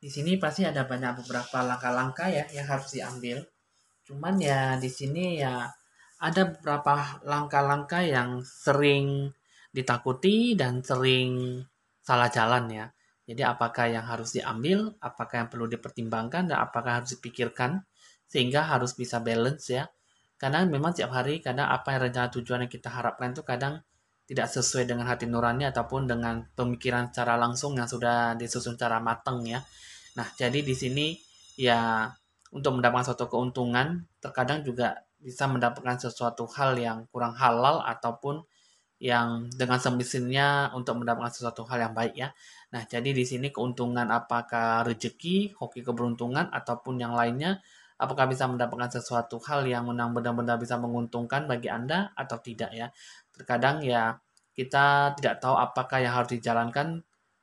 Di sini pasti ada banyak beberapa langkah-langkah ya yang harus diambil. Cuman ya di sini ya ada beberapa langkah-langkah yang sering ditakuti dan sering salah jalan ya. Jadi apakah yang harus diambil, apakah yang perlu dipertimbangkan, dan apakah harus dipikirkan sehingga harus bisa balance ya. Karena memang setiap hari kadang apa yang rencana tujuan yang kita harapkan itu kadang tidak sesuai dengan hati nurani ataupun dengan pemikiran secara langsung yang sudah disusun secara matang ya. Nah, jadi di sini ya untuk mendapatkan suatu keuntungan, terkadang juga bisa mendapatkan sesuatu hal yang kurang halal ataupun yang dengan semestinya untuk mendapatkan sesuatu hal yang baik ya. Nah, jadi di sini keuntungan apakah rezeki, hoki keberuntungan ataupun yang lainnya, apakah bisa mendapatkan sesuatu hal yang benar-benar bisa menguntungkan bagi Anda atau tidak ya. Terkadang ya kita tidak tahu apakah yang harus dijalankan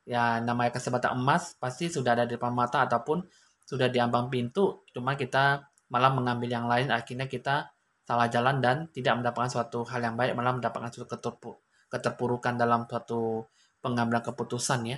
ya namanya kesempatan emas pasti sudah ada di depan mata ataupun sudah di ambang pintu, cuma kita malah mengambil yang lain akhirnya kita salah jalan dan tidak mendapatkan suatu hal yang baik, malah mendapatkan suatu keterpurukan dalam suatu pengambilan keputusan ya.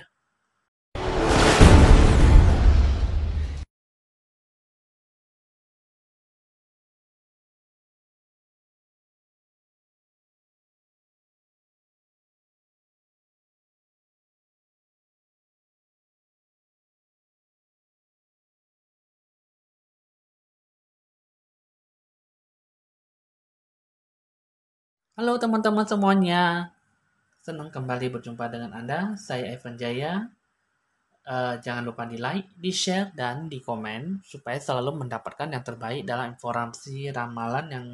Halo teman-teman semuanya, senang kembali berjumpa dengan Anda. Saya Evan Jaya. Jangan lupa di like, di share, dan di komen supaya selalu mendapatkan yang terbaik dalam informasi ramalan yang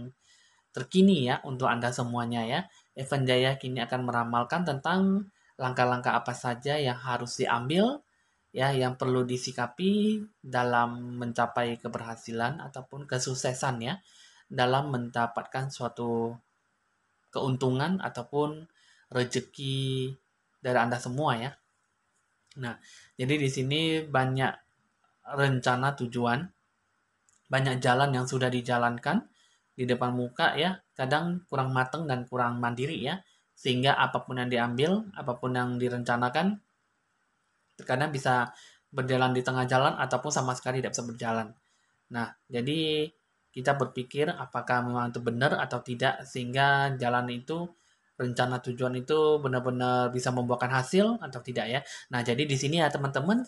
terkini ya untuk Anda semuanya ya. Evan Jaya kini akan meramalkan tentang langkah-langkah apa saja yang harus diambil ya yang perlu disikapi dalam mencapai keberhasilan ataupun kesuksesan ya dalam mendapatkan suatu keuntungan ataupun rezeki dari Anda semua ya. Nah, jadi di sini banyak rencana tujuan, banyak jalan yang sudah dijalankan di depan muka ya, kadang kurang matang dan kurang mandiri ya, sehingga apapun yang diambil, apapun yang direncanakan, terkadang bisa berjalan di tengah jalan ataupun sama sekali tidak bisa berjalan. Nah, jadi kita berpikir apakah memang itu benar atau tidak sehingga jalan itu rencana tujuan itu benar-benar bisa membuahkan hasil atau tidak ya. Nah, jadi di sini ya teman-teman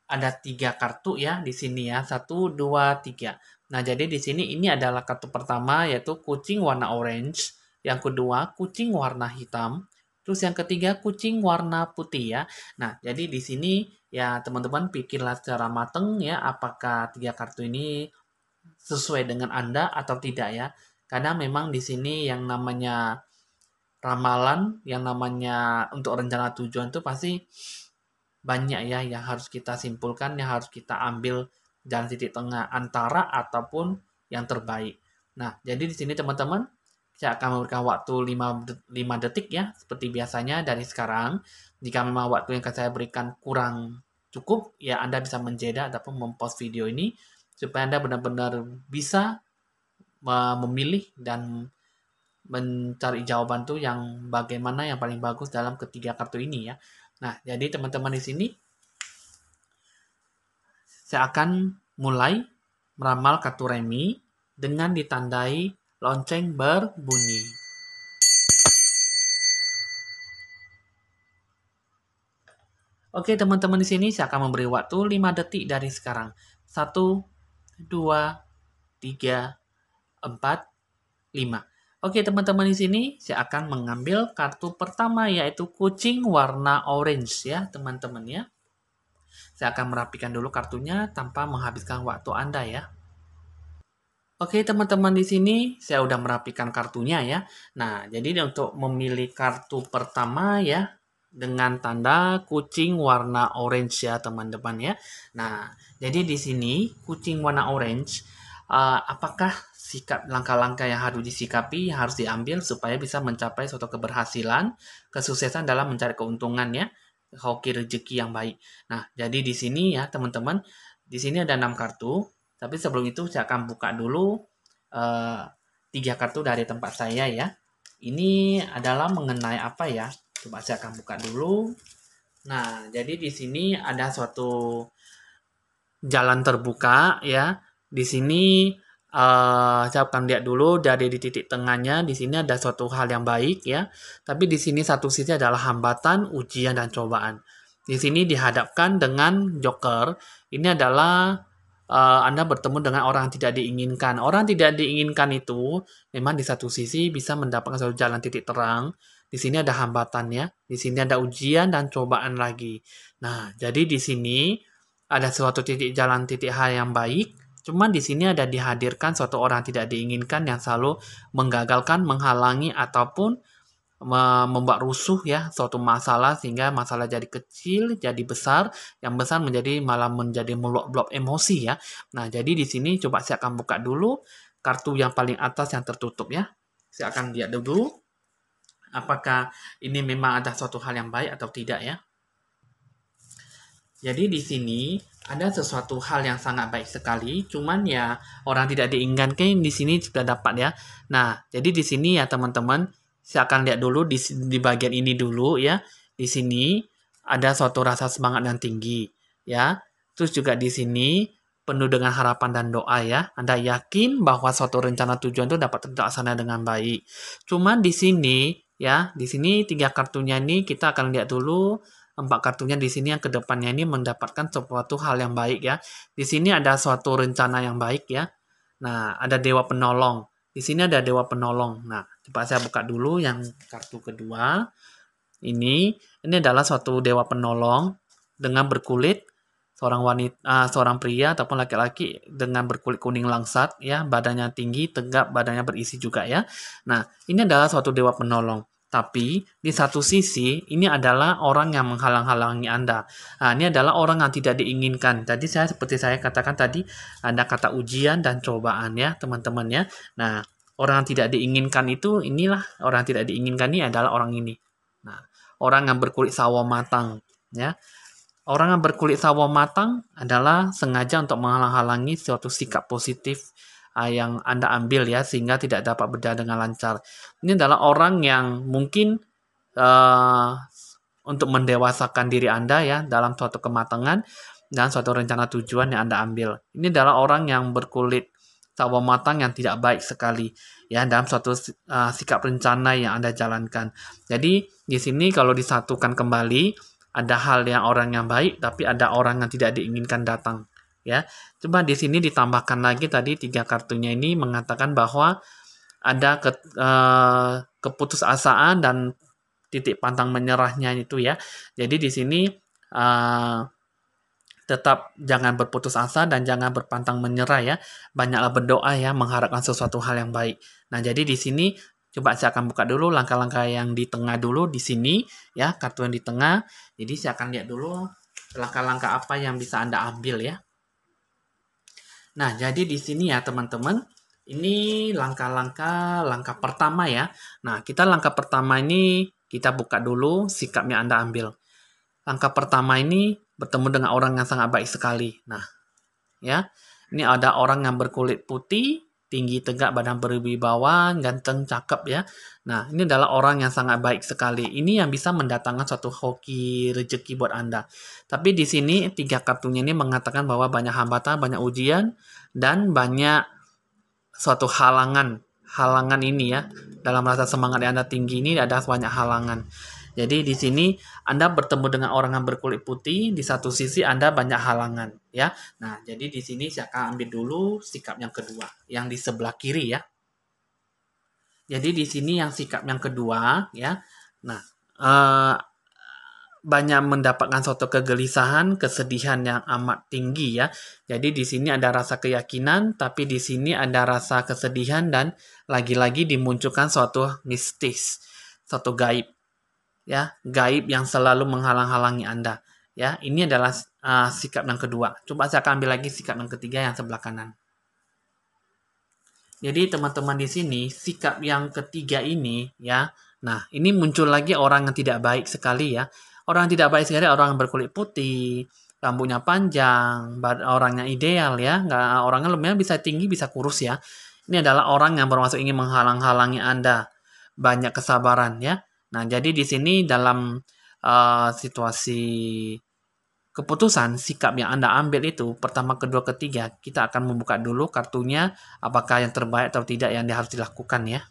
ada 3 kartu ya di sini ya. Satu, dua, tiga. Nah, jadi di sini ini adalah kartu pertama yaitu kucing warna orange. Yang kedua, kucing warna hitam. Terus yang ketiga, kucing warna putih ya. Nah, jadi di sini ya teman-teman pikirlah secara matang ya apakah 3 kartu ini sesuai dengan Anda atau tidak ya. Karena memang di sini yang namanya ramalan, yang namanya untuk rencana tujuan itu pasti banyak ya yang harus kita simpulkan, yang harus kita ambil jalan titik tengah antara ataupun yang terbaik. Nah, jadi di sini teman-teman, saya akan memberikan waktu 5 detik ya, seperti biasanya dari sekarang. Jika memang waktu yang akan saya berikan kurang cukup, ya Anda bisa menjeda ataupun mempost video ini, supaya Anda benar-benar bisa memilih dan mencari jawaban tuh yang bagaimana yang paling bagus dalam ketiga kartu ini ya. Nah, jadi teman-teman di sini saya akan mulai meramal kartu remi dengan ditandai lonceng berbunyi. Oke, teman-teman di sini saya akan memberi waktu 5 detik dari sekarang. 1, 2, 3, 4, 5. Oke, teman-teman di sini saya akan mengambil kartu pertama yaitu kucing warna orange ya, teman-teman ya. Saya akan merapikan dulu kartunya tanpa menghabiskan waktu Anda ya. Oke, teman-teman di sini saya udah merapikan kartunya ya. Nah, jadi untuk memilih kartu pertama ya dengan tanda kucing warna orange ya, teman-teman ya. Nah, jadi di sini kucing warna orange apakah sikap langkah-langkah yang harus disikapi, yang harus diambil supaya bisa mencapai suatu keberhasilan, kesuksesan dalam mencari keuntungan ya, hoki rezeki yang baik. Nah, jadi di sini ya, teman-teman, di sini ada 6 kartu. Tapi sebelum itu saya akan buka dulu eh, 3 kartu dari tempat saya ya. Ini adalah mengenai apa ya? Coba saya akan buka dulu. Nah, jadi di sini ada suatu jalan terbuka ya. Di sini saya akan lihat dulu dari di titik tengahnya. Di sini ada suatu hal yang baik ya. Tapi di sini satu sisi adalah hambatan, ujian dan cobaan. Di sini dihadapkan dengan joker. Ini adalah Anda bertemu dengan orang yang tidak diinginkan. Orang tidak diinginkan itu memang di satu sisi bisa mendapatkan suatu jalan titik terang. Di sini ada hambatannya, di sini ada ujian dan cobaan lagi. Nah, jadi di sini ada suatu titik jalan titik hal yang baik, cuman di sini ada dihadirkan suatu orang tidak diinginkan yang selalu menggagalkan, menghalangi ataupun membuat rusuh ya suatu masalah sehingga masalah jadi kecil, jadi besar, yang besar menjadi malah menjadi meluap-luap emosi ya. Nah, jadi di sini coba saya akan buka dulu kartu yang paling atas yang tertutup ya. Saya akan lihat dulu apakah ini memang ada suatu hal yang baik atau tidak ya. Jadi di sini ada sesuatu hal yang sangat baik sekali, cuman ya orang tidak diinginkan di sini sudah dapat ya. Nah, jadi di sini ya teman-teman, saya akan lihat dulu di bagian ini dulu ya. Di sini ada suatu rasa semangat yang tinggi ya. Terus juga di sini penuh dengan harapan dan doa ya. Anda yakin bahwa suatu rencana tujuan itu dapat terlaksana dengan baik. Cuman di sini ya, di sini tiga kartunya ini kita akan lihat dulu empat kartunya di sini yang kedepannya ini mendapatkan suatu hal yang baik ya. Di sini ada suatu rencana yang baik ya. Nah, ada dewa penolong. Di sini ada dewa penolong. Nah, coba saya buka dulu yang kartu kedua. Ini adalah suatu dewa penolong dengan berkulit seorang wanita, seorang pria ataupun laki-laki dengan berkulit kuning langsat ya, badannya tinggi, tegap, badannya berisi juga ya. Nah, ini adalah suatu dewa penolong. Tapi di satu sisi ini adalah orang yang menghalang-halangi Anda. Nah, ini adalah orang yang tidak diinginkan. Tadi seperti saya katakan tadi ada kata ujian dan cobaan ya, teman-teman ya. Nah, orang yang tidak diinginkan itu inilah orang yang tidak diinginkan ini adalah orang ini. Nah, orang yang berkulit sawo matang ya. Orang yang berkulit sawo matang adalah sengaja untuk menghalang-halangi suatu sikap positif yang Anda ambil ya sehingga tidak dapat berjalan dengan lancar. Ini adalah orang yang mungkin uh, untuk mendewasakan diri Anda ya dalam suatu kematangan dan suatu rencana tujuan yang Anda ambil. Ini adalah orang yang berkulit sawo matang yang tidak baik sekali ya dalam suatu sikap rencana yang Anda jalankan. Jadi di sini kalau disatukan kembali ada hal yang orang yang baik tapi ada orang yang tidak diinginkan datang ya. Coba di sini ditambahkan lagi tadi tiga kartunya ini mengatakan bahwa ada keputusasaan dan titik pantang menyerahnya itu ya. Jadi di sini uh, tetap jangan berputus asa dan jangan berpantang menyerah ya. Banyaklah berdoa ya mengharapkan sesuatu hal yang baik. Nah, jadi di sini coba saya akan buka dulu langkah-langkah yang di tengah dulu di sini ya, kartu yang di tengah. Jadi saya akan lihat dulu langkah-langkah apa yang bisa Anda ambil ya. Nah, jadi di sini ya teman-teman, ini langkah pertama ya. Nah, kita langkah pertama ini kita buka dulu sikapnya Anda ambil. Langkah pertama ini bertemu dengan orang yang sangat baik sekali. Nah, ya, ini ada orang yang berkulit putih, tinggi tegak, badan berwibawa, ganteng, cakep ya. Nah, ini adalah orang yang sangat baik sekali. Ini yang bisa mendatangkan suatu hoki rezeki buat Anda. Tapi di sini tiga kartunya ini mengatakan bahwa banyak hambatan, banyak ujian, dan banyak suatu halangan. Halangan ini ya, dalam rasa semangat yang Anda tinggi ini ada banyak halangan. Jadi di sini Anda bertemu dengan orang yang berkulit putih, di satu sisi Anda banyak halangan, ya. Nah, jadi di sini saya akan ambil dulu sikap yang kedua, yang di sebelah kiri ya. Jadi di sini yang sikap yang kedua, ya. Nah, eh, banyak mendapatkan suatu kegelisahan, kesedihan yang amat tinggi ya. Jadi di sini ada rasa keyakinan, tapi di sini ada rasa kesedihan dan lagi-lagi dimunculkan suatu mistis, suatu gaib ya, gaib yang selalu menghalang-halangi Anda. Ya, ini adalah sikap yang kedua. Coba saya akan ambil lagi sikap yang ketiga yang sebelah kanan. Jadi teman-teman di sini sikap yang ketiga ini ya. Nah, ini muncul lagi orang yang tidak baik sekali ya. Orang yang tidak baik sekali orang yang berkulit putih, rambutnya panjang, orangnya ideal ya. Nggak, orangnya lumayan bisa tinggi, bisa kurus ya. Ini adalah orang yang bermaksud ingin menghalang-halangi Anda. Banyak kesabaran ya. Nah, jadi di sini dalam situasi keputusan, sikap yang Anda ambil itu, pertama, kedua, ketiga, kita akan membuka dulu kartunya, apakah yang terbaik atau tidak yang harus dilakukan ya.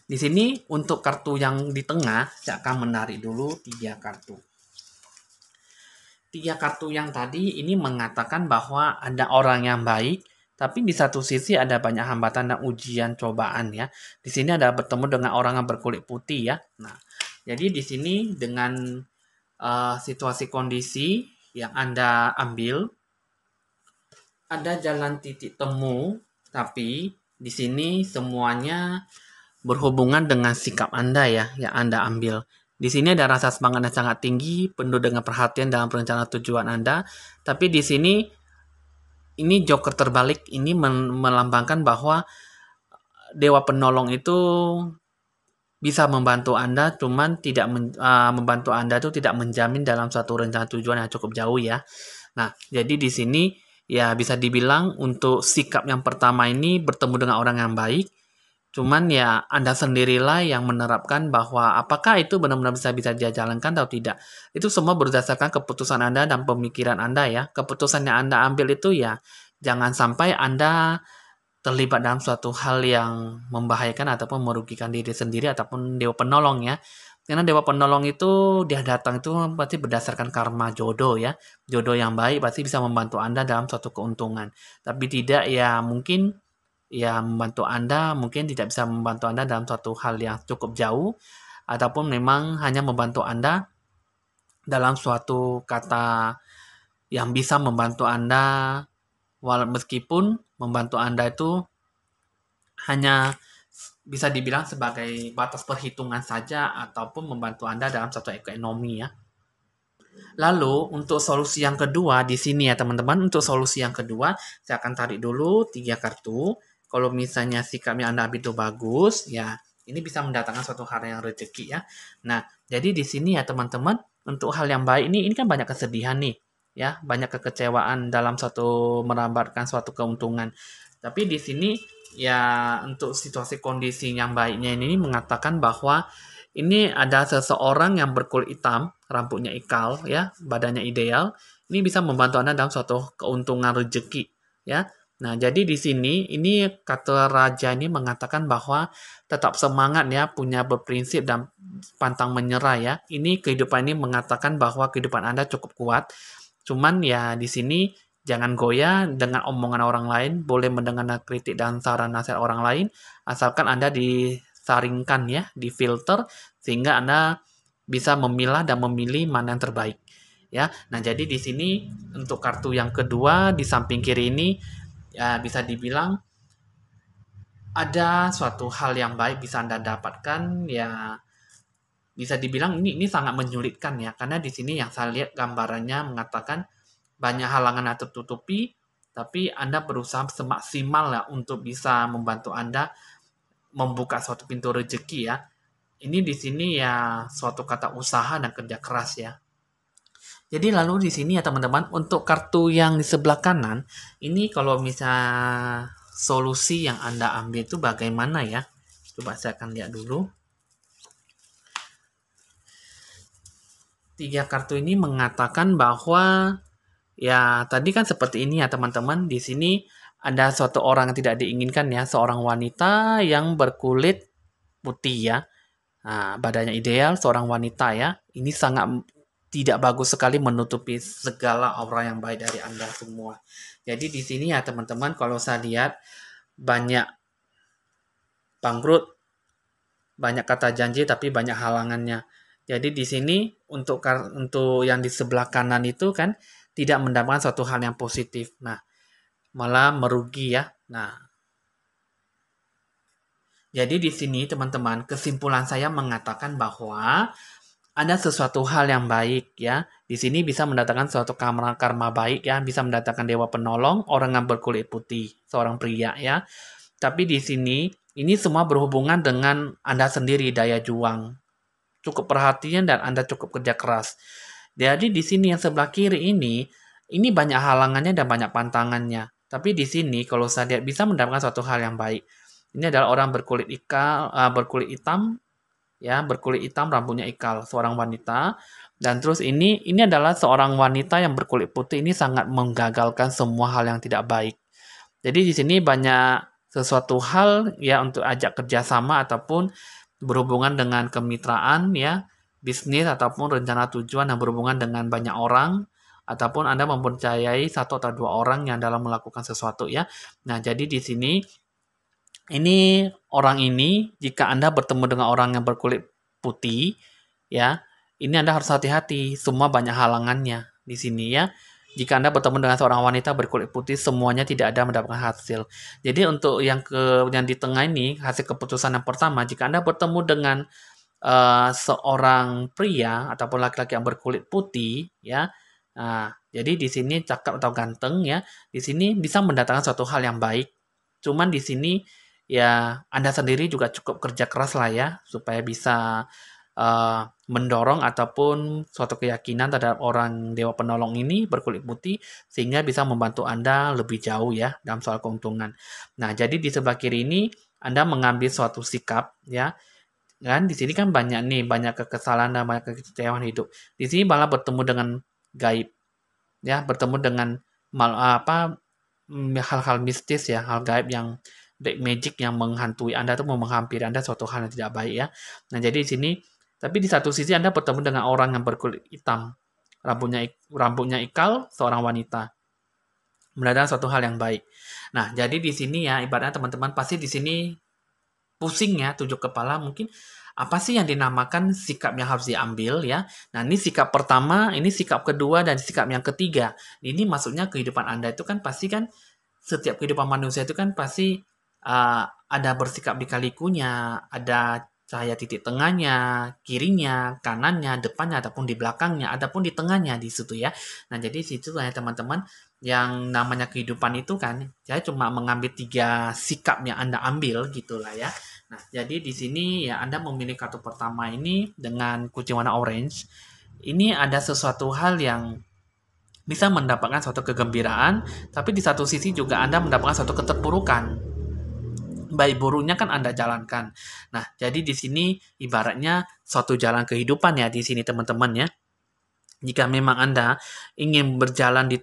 Di sini untuk kartu yang di tengah, saya akan menarik dulu 3 kartu. 3 kartu yang tadi ini mengatakan bahwa ada orang yang baik, tapi di satu sisi ada banyak hambatan dan ujian cobaan ya. Di sini ada bertemu dengan orang yang berkulit putih ya. Nah, jadi di sini dengan situasi kondisi yang Anda ambil, ada jalan titik temu, tapi di sini semuanya berhubungan dengan sikap Anda ya, yang Anda ambil. Di sini ada rasa semangat yang sangat tinggi, penuh dengan perhatian dalam perencanaan tujuan Anda. Tapi di sini, ini joker terbalik, ini melambangkan bahwa Dewa Penolong itu bisa membantu Anda, cuman tidak membantu Anda itu tidak menjamin dalam suatu rencana tujuan yang cukup jauh ya. Nah, jadi di sini ya bisa dibilang untuk sikap yang pertama ini bertemu dengan orang yang baik, cuman ya Anda sendirilah yang menerapkan bahwa apakah itu benar-benar bisa dia jalankan atau tidak. Itu semua berdasarkan keputusan Anda dan pemikiran Anda ya. Keputusan yang Anda ambil itu ya jangan sampai Anda terlibat dalam suatu hal yang membahayakan ataupun merugikan diri sendiri ataupun Dewa Penolong ya. Karena Dewa Penolong itu dia datang itu pasti berdasarkan karma jodoh ya. Jodoh yang baik pasti bisa membantu Anda dalam suatu keuntungan. Tapi tidak ya mungkin ya membantu Anda mungkin tidak bisa membantu Anda dalam suatu hal yang cukup jauh ataupun memang hanya membantu Anda dalam suatu kata yang bisa membantu Anda meskipun membantu Anda itu hanya bisa dibilang sebagai batas perhitungan saja ataupun membantu Anda dalam satu ekonomi ya. Lalu untuk solusi yang kedua di sini ya teman-teman, untuk solusi yang kedua saya akan tarik dulu 3 kartu. Kalau misalnya sikapnya Anda ambil itu bagus, ya ini bisa mendatangkan suatu hal yang rezeki ya. Nah, jadi di sini ya teman-teman, untuk hal yang baik ini kan banyak kesedihan nih, ya, banyak kekecewaan dalam suatu merambatkan suatu keuntungan. Tapi di sini ya untuk situasi kondisi yang baiknya ini mengatakan bahwa ini ada seseorang yang berkulit hitam, rambutnya ikal, ya, badannya ideal. Ini bisa membantu Anda dalam suatu keuntungan rezeki, ya. Nah, jadi di sini ini kata raja ini mengatakan bahwa tetap semangat ya, punya berprinsip dan pantang menyerah ya. Ini kehidupan ini mengatakan bahwa kehidupan Anda cukup kuat. Cuman ya di sini jangan goyah dengan omongan orang lain, boleh mendengar kritik dan saran nasihat orang lain, asalkan Anda disaringkan ya, difilter sehingga Anda bisa memilah dan memilih mana yang terbaik. Ya. Nah, jadi di sini untuk kartu yang kedua di samping kiri ini ya bisa dibilang ada suatu hal yang baik bisa Anda dapatkan ya bisa dibilang ini sangat menyulitkan ya karena di sini yang saya lihat gambarannya mengatakan banyak halangan yang tertutupi tapi Anda berusaha semaksimal ya untuk bisa membantu Anda membuka suatu pintu rezeki ya. Ini di sini ya suatu kata usaha dan kerja keras ya. Jadi lalu di sini ya teman-teman, untuk kartu yang di sebelah kanan, ini kalau misal solusi yang Anda ambil itu bagaimana ya? Coba saya akan lihat dulu. 3 kartu ini mengatakan bahwa ya tadi kan seperti ini ya teman-teman. Di sini ada suatu orang yang tidak diinginkan ya, seorang wanita yang berkulit putih ya. Nah, badannya ideal, seorang wanita ya. Ini sangat tidak bagus sekali menutupi segala aura yang baik dari Anda semua. Jadi di sini ya teman-teman, kalau saya lihat banyak bangkrut, banyak kata janji tapi banyak halangannya. Jadi di sini untuk yang di sebelah kanan itu kan tidak mendapatkan suatu hal yang positif. Nah, malah merugi ya. Nah, jadi di sini teman-teman, kesimpulan saya mengatakan bahwa ada sesuatu hal yang baik ya. Di sini bisa mendatangkan suatu karma baik ya, bisa mendatangkan dewa penolong, orang yang berkulit putih, seorang pria ya. Tapi di sini ini semua berhubungan dengan Anda sendiri, daya juang. Cukup perhatian dan Anda cukup kerja keras. Jadi di sini yang sebelah kiri ini banyak halangannya dan banyak pantangannya. Tapi di sini kalau saya lihat bisa mendapatkan suatu hal yang baik. Ini adalah orang berkulit berkulit hitam ya, berkulit hitam, rambutnya ikal, seorang wanita. Dan terus ini adalah seorang wanita yang berkulit putih ini sangat menggagalkan semua hal yang tidak baik. Jadi di sini banyak sesuatu hal ya untuk ajak kerjasama ataupun berhubungan dengan kemitraan ya, bisnis ataupun rencana tujuan yang berhubungan dengan banyak orang ataupun Anda mempercayai satu atau dua orang yang dalam melakukan sesuatu ya. Nah, jadi di sini ini orang ini jika Anda bertemu dengan orang yang berkulit putih ya, ini Anda harus hati-hati, semua banyak halangannya di sini ya. Jika Anda bertemu dengan seorang wanita berkulit putih, semuanya tidak ada mendapatkan hasil. Jadi untuk yang di tengah ini, hasil keputusan yang pertama, jika Anda bertemu dengan seorang pria ataupun laki-laki yang berkulit putih, ya. Nah, jadi di sini cakep atau ganteng ya, di sini bisa mendatangkan suatu hal yang baik. Cuman di sini ya Anda sendiri juga cukup kerja keras lah ya supaya bisa mendorong ataupun suatu keyakinan terhadap orang dewa penolong ini berkulit putih sehingga bisa membantu Anda lebih jauh ya dalam soal keuntungan. Nah, jadi di sebelah kiri ini Anda mengambil suatu sikap ya. Kan di sini kan banyak nih, banyak kekesalan dan banyak kekecewaan hidup. Di sini malah bertemu dengan gaib ya, bertemu dengan hal-hal mistis ya, hal gaib yang black magic yang menghantui Anda tuh mau menghampiri Anda suatu hal yang tidak baik ya. Nah, jadi di sini tapi di satu sisi Anda bertemu dengan orang yang berkulit hitam, rambutnya ikal, seorang wanita. Mendatangkan suatu hal yang baik. Nah, jadi di sini ya ibaratnya teman-teman pasti di sini pusing ya, tujuh kepala mungkin apa sih yang dinamakan sikap yang harus diambil ya. Nah, ini sikap pertama, ini sikap kedua, dan sikap yang ketiga. Ini maksudnya kehidupan Anda itu kan pasti kan setiap kehidupan manusia itu kan pasti ada bersikap di kalikunya, ada cahaya titik tengahnya, kirinya, kanannya, depannya, ataupun di belakangnya, ataupun di tengahnya di situ ya. Nah, jadi situ ya teman-teman yang namanya kehidupan itu kan, saya cuma mengambil 3 sikap yang Anda ambil gitulah ya. Nah, jadi di sini ya Anda memilih kartu pertama ini dengan kucing warna orange. Ini ada sesuatu hal yang bisa mendapatkan suatu kegembiraan, tapi di satu sisi juga Anda mendapatkan suatu keterpurukan. Baik buruknya kan Anda jalankan. Nah, jadi di sini ibaratnya suatu jalan kehidupan ya di sini teman-teman ya. Jika memang Anda ingin berjalan di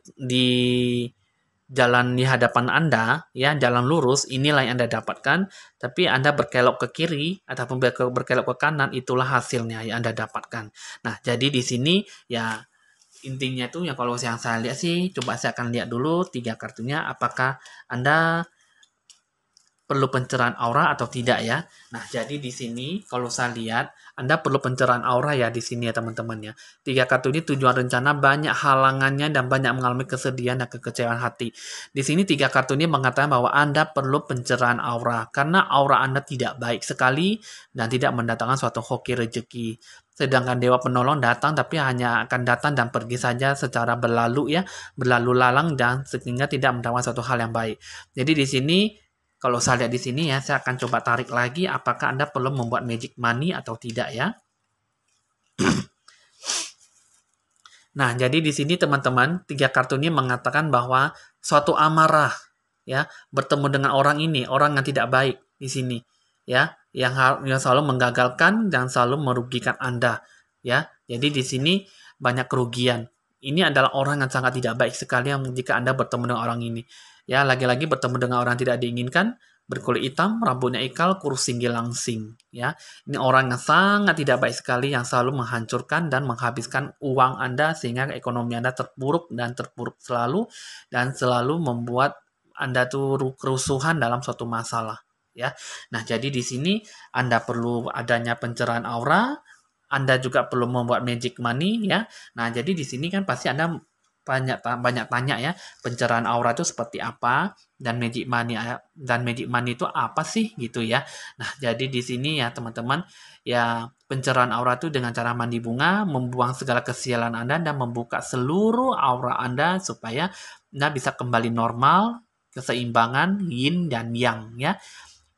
jalan di hadapan Anda, ya, jalan lurus, inilah yang Anda dapatkan, tapi Anda berkelok ke kiri ataupun berkelok ke kanan, itulah hasilnya yang Anda dapatkan. Nah, jadi di sini ya intinya itu ya kalau yang saya lihat sih, coba saya akan lihat dulu 3 kartunya, apakah Anda perlu pencerahan aura atau tidak ya. Nah, jadi di sini kalau saya lihat Anda perlu pencerahan aura ya di sini ya teman-teman ya. 3 kartu ini tujuan rencana banyak halangannya dan banyak mengalami kesedihan dan kekecewaan hati. Di sini 3 kartu ini mengatakan bahwa Anda perlu pencerahan aura karena aura Anda tidak baik sekali dan tidak mendatangkan suatu hoki rezeki. Sedangkan Dewa Penolong datang tapi hanya akan datang dan pergi saja secara berlalu ya, berlalu lalang dan sehingga tidak mendapatkan suatu hal yang baik. Jadi di sini kalau saya lihat di sini ya, saya akan coba tarik lagi apakah Anda perlu membuat magic money atau tidak ya. Nah, jadi di sini teman-teman, 3 kartu ini mengatakan bahwa suatu amarah ya, bertemu dengan orang ini, orang yang tidak baik di sini ya, yang selalu menggagalkan dan selalu merugikan Anda ya. Jadi di sini banyak kerugian. Ini adalah orang yang sangat tidak baik sekali yang jika Anda bertemu dengan orang ini. Ya, lagi-lagi bertemu dengan orang tidak diinginkan, berkulit hitam, rambutnya ikal, kurus tinggi langsing. Ya, ini orang yang sangat tidak baik sekali yang selalu menghancurkan dan menghabiskan uang Anda sehingga ekonomi Anda terpuruk dan terpuruk selalu dan selalu membuat Anda tuh kerusuhan dalam suatu masalah. Ya, nah jadi di sini Anda perlu adanya pencerahan aura, Anda juga perlu membuat magic money ya. Nah, jadi di sini kan pasti Anda banyak tanya ya, pencerahan aura itu seperti apa dan magic money itu apa sih gitu ya. Nah, jadi di sini ya teman-teman, ya pencerahan aura itu dengan cara mandi bunga, membuang segala kesialan Anda dan membuka seluruh aura Anda supaya Anda bisa kembali normal, keseimbangan yin dan yang ya.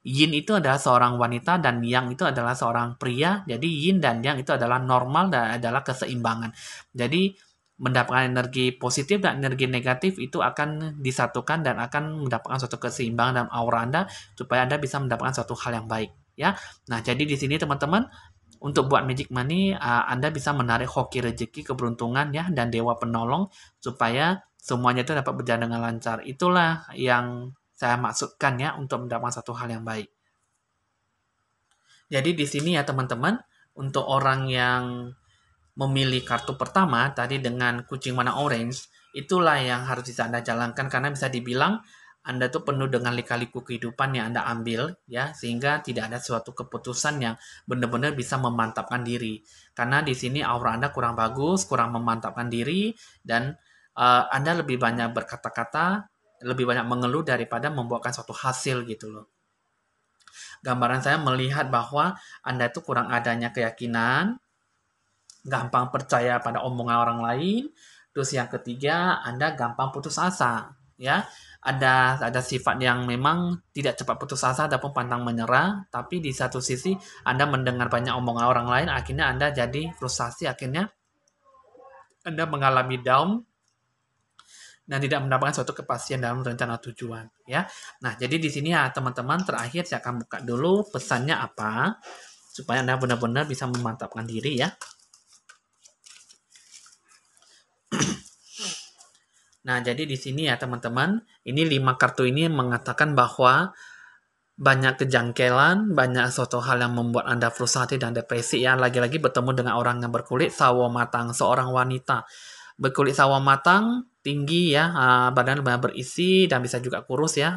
Yin itu adalah seorang wanita dan yang itu adalah seorang pria. Jadi yin dan yang itu adalah normal dan adalah keseimbangan. Jadi mendapatkan energi positif dan energi negatif itu akan disatukan dan akan mendapatkan suatu keseimbangan dalam aura Anda supaya Anda bisa mendapatkan suatu hal yang baik ya. Nah, jadi di sini teman-teman untuk buat magic money, Anda bisa menarik hoki rezeki, keberuntungan ya, dan dewa penolong supaya semuanya itu dapat berjalan dengan lancar. Itulah yang saya maksudkan ya untuk mendapatkan satu hal yang baik. Jadi di sini ya teman-teman, untuk orang yang memilih kartu pertama tadi dengan kucing warna orange, itulah yang harus bisa Anda jalankan karena bisa dibilang Anda tuh penuh dengan lika-liku kehidupan yang Anda ambil ya, sehingga tidak ada suatu keputusan yang benar-benar bisa memantapkan diri. Karena di sini aura Anda kurang bagus, kurang memantapkan diri, dan Anda lebih banyak berkata-kata, lebih banyak mengeluh daripada membuahkan suatu hasil gitu loh. Gambaran saya melihat bahwa Anda itu kurang adanya keyakinan, gampang percaya pada omongan orang lain. Terus yang ketiga, Anda gampang putus asa, ya. Ada sifat yang memang tidak cepat putus asa ataupun pantang menyerah, tapi di satu sisi Anda mendengar banyak omongan orang lain, akhirnya Anda jadi frustasi, akhirnya Anda mengalami down dan tidak mendapatkan suatu kepastian dalam rencana tujuan, ya. Nah, jadi di sini ya teman-teman, terakhir saya akan buka dulu pesannya apa supaya Anda benar-benar bisa memantapkan diri ya. Nah, jadi di sini ya teman-teman, ini 5 kartu ini mengatakan bahwa banyak kejangkelan, banyak suatu hal yang membuat Anda frustasi dan depresi ya. Lagi-lagi bertemu dengan orang yang berkulit sawo matang, seorang wanita. Berkulit sawo matang, tinggi ya, badan berisi dan bisa juga kurus ya.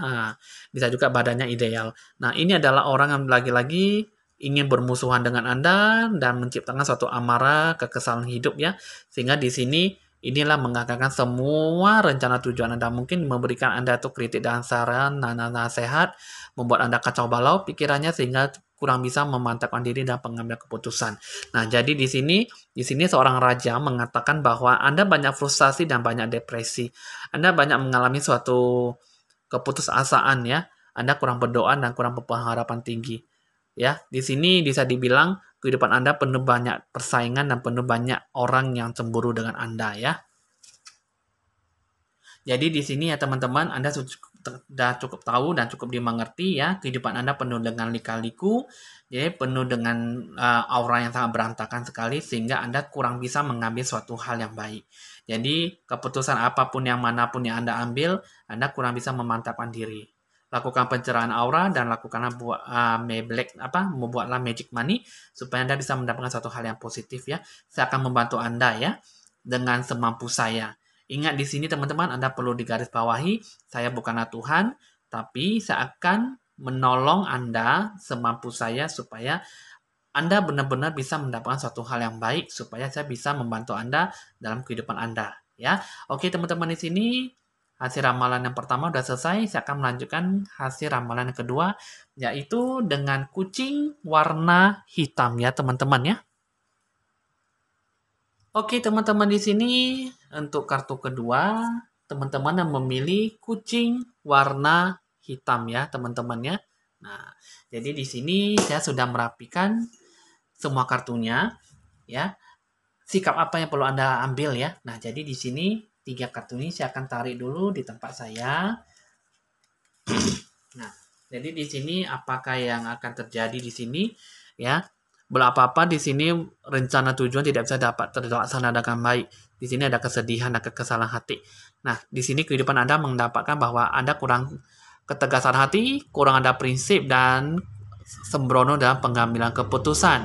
Bisa juga badannya ideal. Nah, ini adalah orang yang lagi-lagi ingin bermusuhan dengan Anda dan menciptakan suatu amarah, kekesalan hidup ya. Sehingga di sini inilah menggagalkan semua rencana tujuan Anda. Mungkin memberikan Anda tuh kritik dan saran, nasihat, membuat Anda kacau balau pikirannya sehingga kurang bisa memantapkan diri dan pengambil keputusan. Nah, jadi di sini seorang raja mengatakan bahwa Anda banyak frustasi dan banyak depresi. Anda banyak mengalami suatu keputusasaan ya. Anda kurang berdoa dan kurang berpengharapan tinggi. Ya, di sini bisa dibilang kehidupan Anda penuh banyak persaingan dan penuh banyak orang yang cemburu dengan Anda ya. Jadi di sini ya teman-teman, Anda sudah cukup tahu dan cukup dimengerti ya, kehidupan Anda penuh dengan lika-liku, jadi penuh dengan aura yang sangat berantakan sekali, sehingga Anda kurang bisa mengambil suatu hal yang baik. Jadi keputusan apapun yang manapun yang Anda ambil, Anda kurang bisa memantapkan diri. Lakukan pencerahan aura dan lakukanlah membuatlah magic money supaya Anda bisa mendapatkan suatu hal yang positif ya. Saya akan membantu Anda ya dengan semampu saya. Ingat di sini teman-teman, Anda perlu digarisbawahi, saya bukanlah Tuhan, tapi saya akan menolong Anda semampu saya supaya Anda benar-benar bisa mendapatkan suatu hal yang baik supaya saya bisa membantu Anda dalam kehidupan Anda, ya. Oke, teman-teman di sini hasil ramalan yang pertama sudah selesai, saya akan melanjutkan hasil ramalan yang kedua yaitu dengan kucing warna hitam ya, teman-teman ya. Oke, teman-teman di sini untuk kartu kedua, teman-teman yang memilih kucing warna hitam ya, teman-teman ya. Nah, jadi di sini saya sudah merapikan semua kartunya ya. Sikap apa yang perlu Anda ambil ya. Nah, jadi di sini 3 kartu ini saya akan tarik dulu di tempat saya. Nah, jadi di sini apakah yang akan terjadi di sini ya? Apa-apa di sini rencana tujuan tidak bisa dapat terlaksana dengan baik. Di sini ada kesedihan dan kekesalan hati. Nah, di sini kehidupan Anda mendapatkan bahwa Anda kurang ketegasan hati, kurang ada prinsip dan sembrono dalam pengambilan keputusan.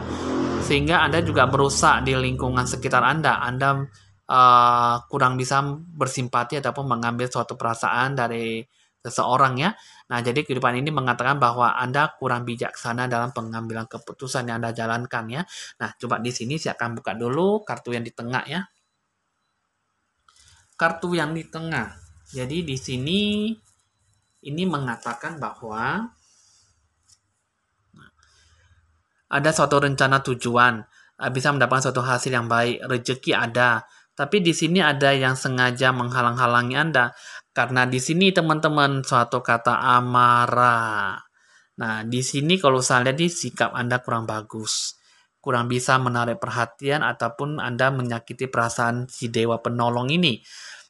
Sehingga Anda juga merusak di lingkungan sekitar Anda. Anda kurang bisa bersimpati ataupun mengambil suatu perasaan dari seseorang ya. Nah, jadi kehidupan ini mengatakan bahwa Anda kurang bijaksana dalam pengambilan keputusan yang Anda jalankan ya. Nah, coba di sini saya akan buka dulu kartu yang di tengah ya. Kartu yang di tengah. Jadi di sini ini mengatakan bahwa ada suatu rencana tujuan, bisa mendapatkan suatu hasil yang baik, rezeki ada. Tapi di sini ada yang sengaja menghalang-halangi Anda. Karena di sini teman-teman suatu kata amarah. Nah, di sini kalau saya lihat di sikap Anda kurang bagus. Kurang bisa menarik perhatian ataupun Anda menyakiti perasaan si dewa penolong ini.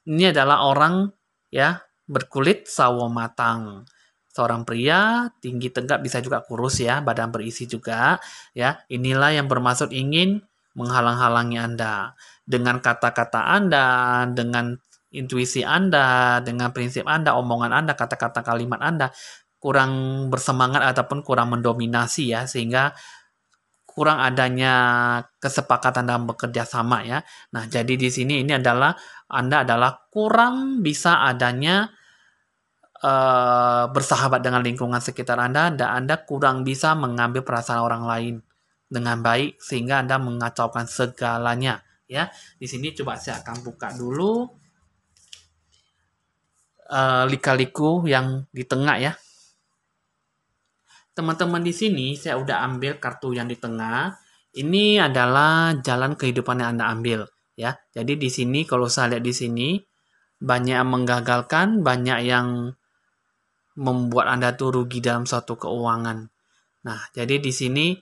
Ini adalah orang ya berkulit sawo matang. seorang pria, tinggi tegap bisa juga kurus ya, badan berisi juga ya. Inilah yang bermaksud ingin menghalang-halangi Anda. Dengan kata-kata Anda, dengan intuisi Anda, dengan prinsip Anda, omongan Anda, kata-kata kalimat Anda kurang bersemangat ataupun kurang mendominasi ya, sehingga kurang adanya kesepakatan dalam bekerja sama ya. Nah, jadi di sini ini adalah Anda adalah kurang bisa adanya bersahabat dengan lingkungan sekitar Anda dan Anda kurang bisa mengambil perasaan orang lain dengan baik sehingga Anda mengacaukan segalanya ya. Di sini coba saya akan buka dulu lika-liku yang di tengah ya. Teman-teman di sini saya udah ambil kartu yang di tengah. Ini adalah jalan kehidupan yang Anda ambil ya. Jadi di sini kalau saya lihat di sini banyak yang menggagalkan, banyak yang membuat Anda tuh rugi dalam suatu keuangan. Nah, jadi di sini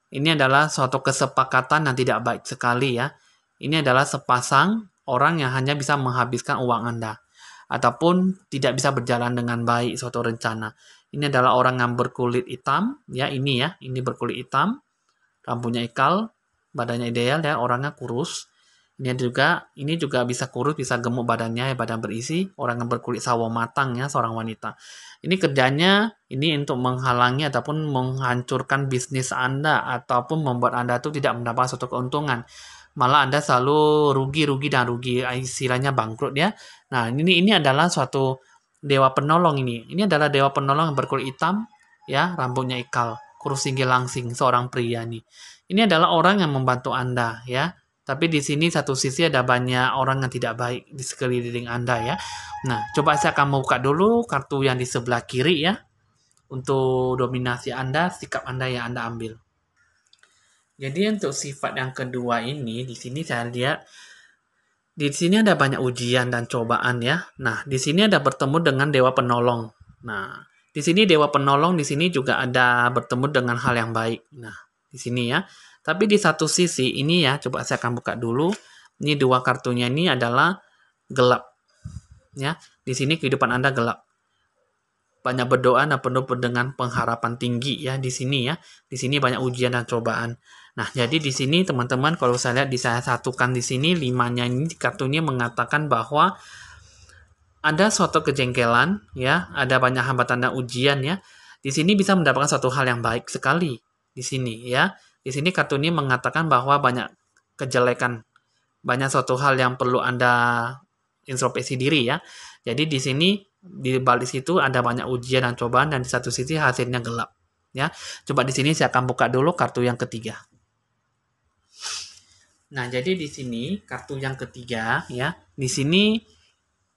ini adalah suatu kesepakatan yang tidak baik sekali ya. Ini adalah sepasang orang yang hanya bisa menghabiskan uang Anda ataupun tidak bisa berjalan dengan baik suatu rencana. Ini adalah orang yang berkulit hitam ya, ini berkulit hitam, rambutnya ikal, badannya ideal ya, orangnya kurus. Ini juga bisa kurus, bisa gemuk badannya ya, badan berisi, orang yang berkulit sawo matang ya, seorang wanita. Ini kerjanya ini untuk menghalangi ataupun menghancurkan bisnis Anda ataupun membuat Anda tuh tidak mendapat suatu keuntungan. Malah Anda selalu rugi, istilahnya bangkrut ya. Nah, ini adalah suatu dewa penolong ini. Ini adalah dewa penolong yang berkulit hitam ya, rambutnya ikal, kurus tinggi langsing, seorang pria nih. Ini adalah orang yang membantu Anda ya. Tapi di sini satu sisi ada banyak orang yang tidak baik di sekeliling Anda ya. Nah, coba saya akan buka dulu kartu yang di sebelah kiri ya. Untuk dominasi Anda, sikap Anda yang Anda ambil. Jadi untuk sifat yang kedua ini, di sini saya lihat di sini ada banyak ujian dan cobaan ya. Nah, di sini ada bertemu dengan dewa penolong. Nah, di sini dewa penolong di sini juga ada bertemu dengan hal yang baik. Nah, di sini ya. Tapi di satu sisi ini ya, coba saya akan buka dulu. Ini dua kartunya ini adalah gelap. Ya, di sini kehidupan Anda gelap. Banyak berdoa dan penuh dengan pengharapan tinggi ya di sini ya. Di sini banyak ujian dan cobaan. Nah, jadi di sini teman-teman kalau saya lihat saya satukan di sini limanya ini kartunya mengatakan bahwa ada suatu kejengkelan ya, ada banyak hambatan dan ujian ya. Di sini bisa mendapatkan suatu hal yang baik sekali di sini ya. Di sini kartu ini mengatakan bahwa banyak kejelekan, banyak suatu hal yang perlu Anda introspeksi diri ya. Jadi di sini di balik situ ada banyak ujian dan cobaan dan di satu sisi hasilnya gelap ya. Coba di sini saya akan buka dulu kartu yang ketiga. Nah, jadi di sini kartu yang ketiga ya. Di sini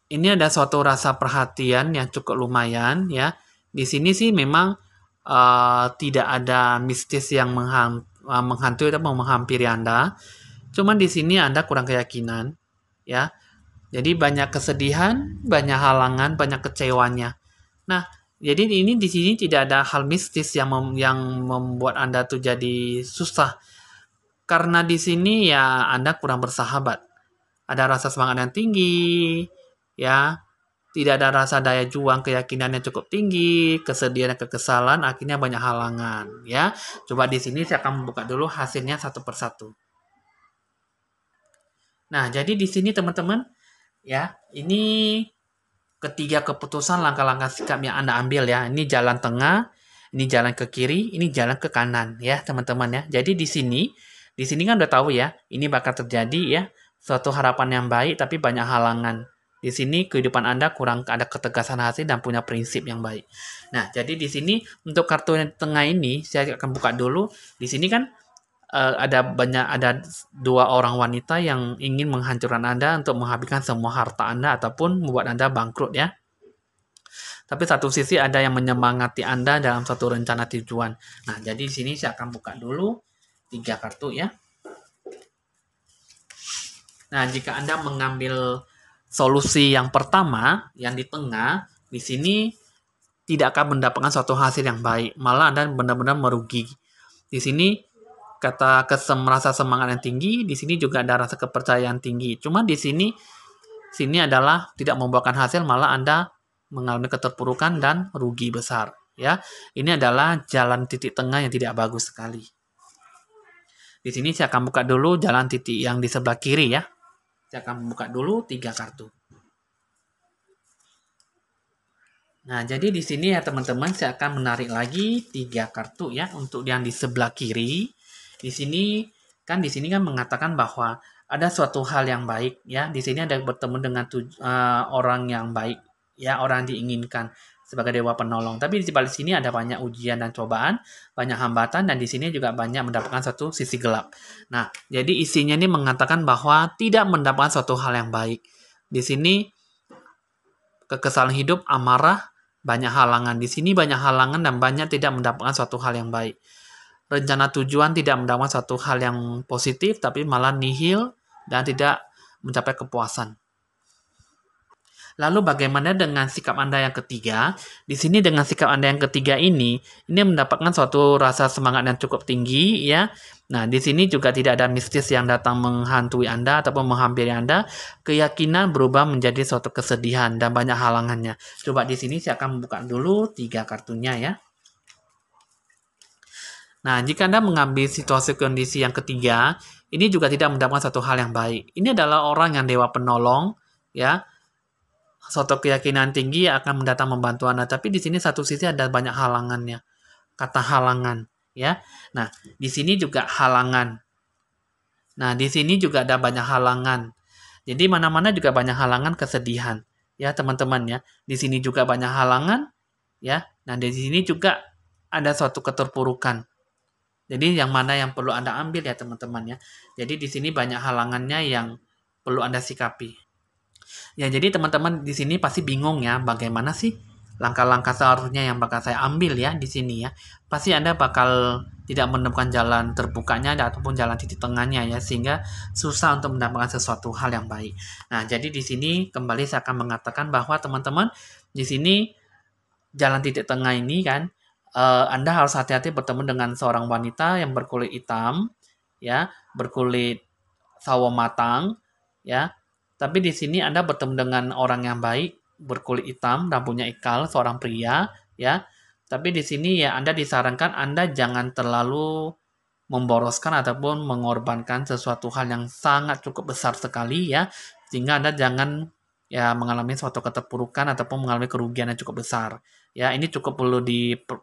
ini ada suatu rasa perhatian yang cukup lumayan ya. Di sini sih memang tidak ada mistis yang menghantui atau menghampiri Anda. Cuman di sini Anda kurang keyakinan, ya. Jadi banyak kesedihan, banyak halangan, banyak kecewanya. Nah, jadi ini di sini tidak ada hal mistis yang membuat Anda tuh jadi susah. Karena di sini ya Anda kurang bersahabat. Ada rasa semangat yang tinggi, ya. Tidak ada rasa daya juang, keyakinan yang cukup tinggi, kesedihan dan kekesalan, akhirnya banyak halangan, ya. Coba di sini saya akan membuka dulu hasilnya satu persatu. Nah, jadi di sini teman-teman, ya, ini ketiga keputusan langkah-langkah sikap yang Anda ambil ya. Ini jalan tengah, ini jalan ke kiri, ini jalan ke kanan ya, teman-teman ya. Jadi di sini kan udah tahu ya, ini bakal terjadi ya, suatu harapan yang baik tapi banyak halangan. Di sini kehidupan Anda kurang ada ketegasan hati dan punya prinsip yang baik. Nah, jadi di sini untuk kartu yang tengah ini saya akan buka dulu. Di sini kan ada dua orang wanita yang ingin menghancurkan Anda untuk menghabiskan semua harta Anda ataupun membuat Anda bangkrut ya. Tapi satu sisi ada yang menyemangati Anda dalam satu rencana tujuan. Nah, jadi di sini saya akan buka dulu 3 kartu ya. Nah, jika Anda mengambil solusi yang pertama, yang di tengah, di sini tidak akan mendapatkan suatu hasil yang baik. Malah Anda benar-benar merugi. Di sini kata rasa semangat yang tinggi, di sini juga ada rasa kepercayaan tinggi. Cuma di sini adalah tidak membuahkan hasil, malah Anda mengalami keterpurukan dan rugi besar. Ya, ini adalah jalan titik tengah yang tidak bagus sekali. Di sini saya akan buka dulu jalan titik yang di sebelah kiri ya. Saya akan buka dulu 3 kartu. Nah, jadi di sini ya teman-teman, saya akan menarik lagi 3 kartu ya untuk yang di sebelah kiri. Di sini kan mengatakan bahwa ada suatu hal yang baik ya. Di sini ada bertemu dengan orang yang baik ya, orang diinginkan sebagai dewa penolong. Tapi di balik sini ada banyak ujian dan cobaan, banyak hambatan, dan di sini juga banyak mendapatkan satu sisi gelap. Nah, jadi isinya ini mengatakan bahwa tidak mendapatkan suatu hal yang baik. Di sini kekesalan hidup, amarah, banyak halangan. Di sini banyak halangan dan banyak tidak mendapatkan suatu hal yang baik. Rencana tujuan tidak mendapatkan suatu hal yang positif, tapi malah nihil dan tidak mencapai kepuasan. Lalu bagaimana dengan sikap Anda yang ketiga? Di sini dengan sikap Anda yang ketiga ini mendapatkan suatu rasa semangat yang cukup tinggi ya. Nah, di sini juga tidak ada mistis yang datang menghantui Anda ataupun menghampiri Anda. Keyakinan berubah menjadi suatu kesedihan dan banyak halangannya. Coba di sini saya akan buka dulu 3 kartunya ya. Nah, jika Anda mengambil situasi kondisi yang ketiga, ini juga tidak mendapatkan satu hal yang baik. Ini adalah orang yang dewa penolong ya. Suatu keyakinan tinggi akan mendatang membantu Anda, tapi di sini satu sisi ada banyak halangannya. Kata halangan, ya. Nah, di sini juga halangan. Nah, di sini juga ada banyak halangan. Jadi mana-mana juga banyak halangan kesedihan, ya teman-teman ya. Di sini juga banyak halangan, ya. Nah, di sini juga ada suatu keterpurukan. Jadi yang mana yang perlu Anda ambil ya teman-teman ya. Jadi di sini banyak halangannya yang perlu Anda sikapi. Ya, jadi teman-teman di sini pasti bingung ya, bagaimana sih langkah-langkah seharusnya yang bakal saya ambil ya di sini ya. Pasti Anda bakal tidak menemukan jalan terbukanya ataupun jalan titik tengahnya ya, sehingga susah untuk mendapatkan sesuatu hal yang baik. Nah, jadi di sini kembali saya akan mengatakan bahwa teman-teman di sini jalan titik tengah ini kan, Anda harus hati-hati bertemu dengan seorang wanita yang berkulit hitam, ya, berkulit sawo matang, ya. Tapi di sini Anda bertemu dengan orang yang baik, berkulit hitam, rambutnya ikal, seorang pria, ya. Tapi di sini ya Anda disarankan Anda jangan terlalu memboroskan ataupun mengorbankan sesuatu hal yang sangat cukup besar sekali ya, sehingga Anda jangan ya mengalami suatu keterpurukan ataupun mengalami kerugian yang cukup besar. Ya, ini cukup perlu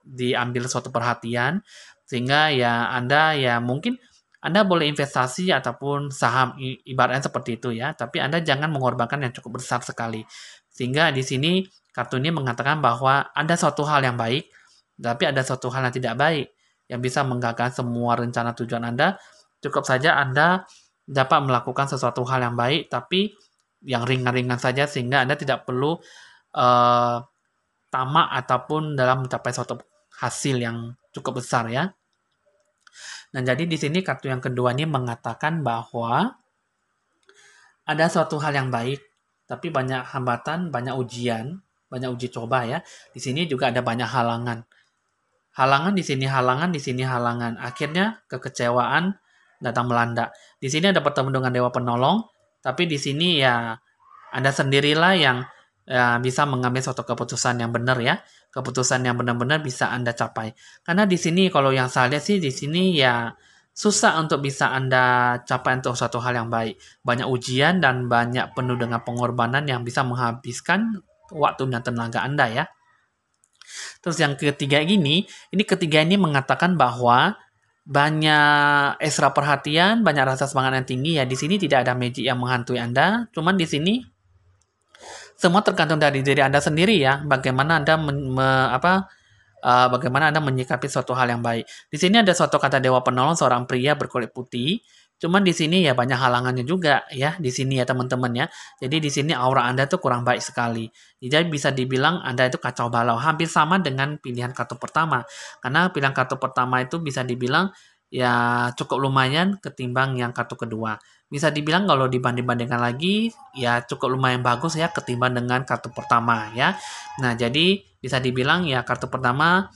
diambil suatu perhatian sehingga ya Anda ya mungkin Anda boleh investasi ataupun saham ibaratnya seperti itu ya, tapi Anda jangan mengorbankan yang cukup besar sekali. Sehingga di sini kartu ini mengatakan bahwa ada suatu hal yang baik, tapi ada suatu hal yang tidak baik yang bisa menggagalkan semua rencana tujuan Anda. Cukup saja Anda dapat melakukan sesuatu hal yang baik, tapi yang ringan-ringan saja sehingga Anda tidak perlu tamak ataupun dalam mencapai suatu hasil yang cukup besar ya. Nah, jadi di sini kartu yang kedua ini mengatakan bahwa ada suatu hal yang baik, tapi banyak hambatan, banyak ujian, banyak uji coba ya. Di sini juga ada banyak halangan. Halangan di sini halangan, di sini halangan. Akhirnya kekecewaan datang melanda. Di sini ada bertemu dengan dewa penolong, tapi di sini ya Anda sendirilah yang ya, bisa mengambil suatu keputusan yang benar ya. Keputusan yang benar-benar bisa Anda capai. Karena di sini kalau yang saya lihat sih di sini ya susah untuk bisa Anda capai untuk suatu hal yang baik. Banyak ujian dan banyak penuh dengan pengorbanan yang bisa menghabiskan waktu dan tenaga Anda ya. Terus yang ketiga ini ketiga ini mengatakan bahwa banyak ekstra perhatian, banyak rasa semangat yang tinggi ya. Di sini tidak ada magic yang menghantui Anda, cuman di sini semua tergantung dari diri Anda sendiri ya. Bagaimana Anda bagaimana Anda menyikapi suatu hal yang baik. Di sini ada suatu kata dewa penolong seorang pria berkulit putih. Cuman di sini ya banyak halangannya juga ya di sini ya teman-teman ya. Jadi di sini aura Anda tuh kurang baik sekali. Jadi bisa dibilang Anda itu kacau balau, hampir sama dengan pilihan kartu pertama. Karena pilihan kartu pertama itu bisa dibilang ya cukup lumayan ketimbang yang kartu kedua. Bisa dibilang kalau dibanding-bandingkan lagi ya cukup lumayan bagus ya ketimbang dengan kartu pertama ya. Nah, jadi bisa dibilang ya kartu pertama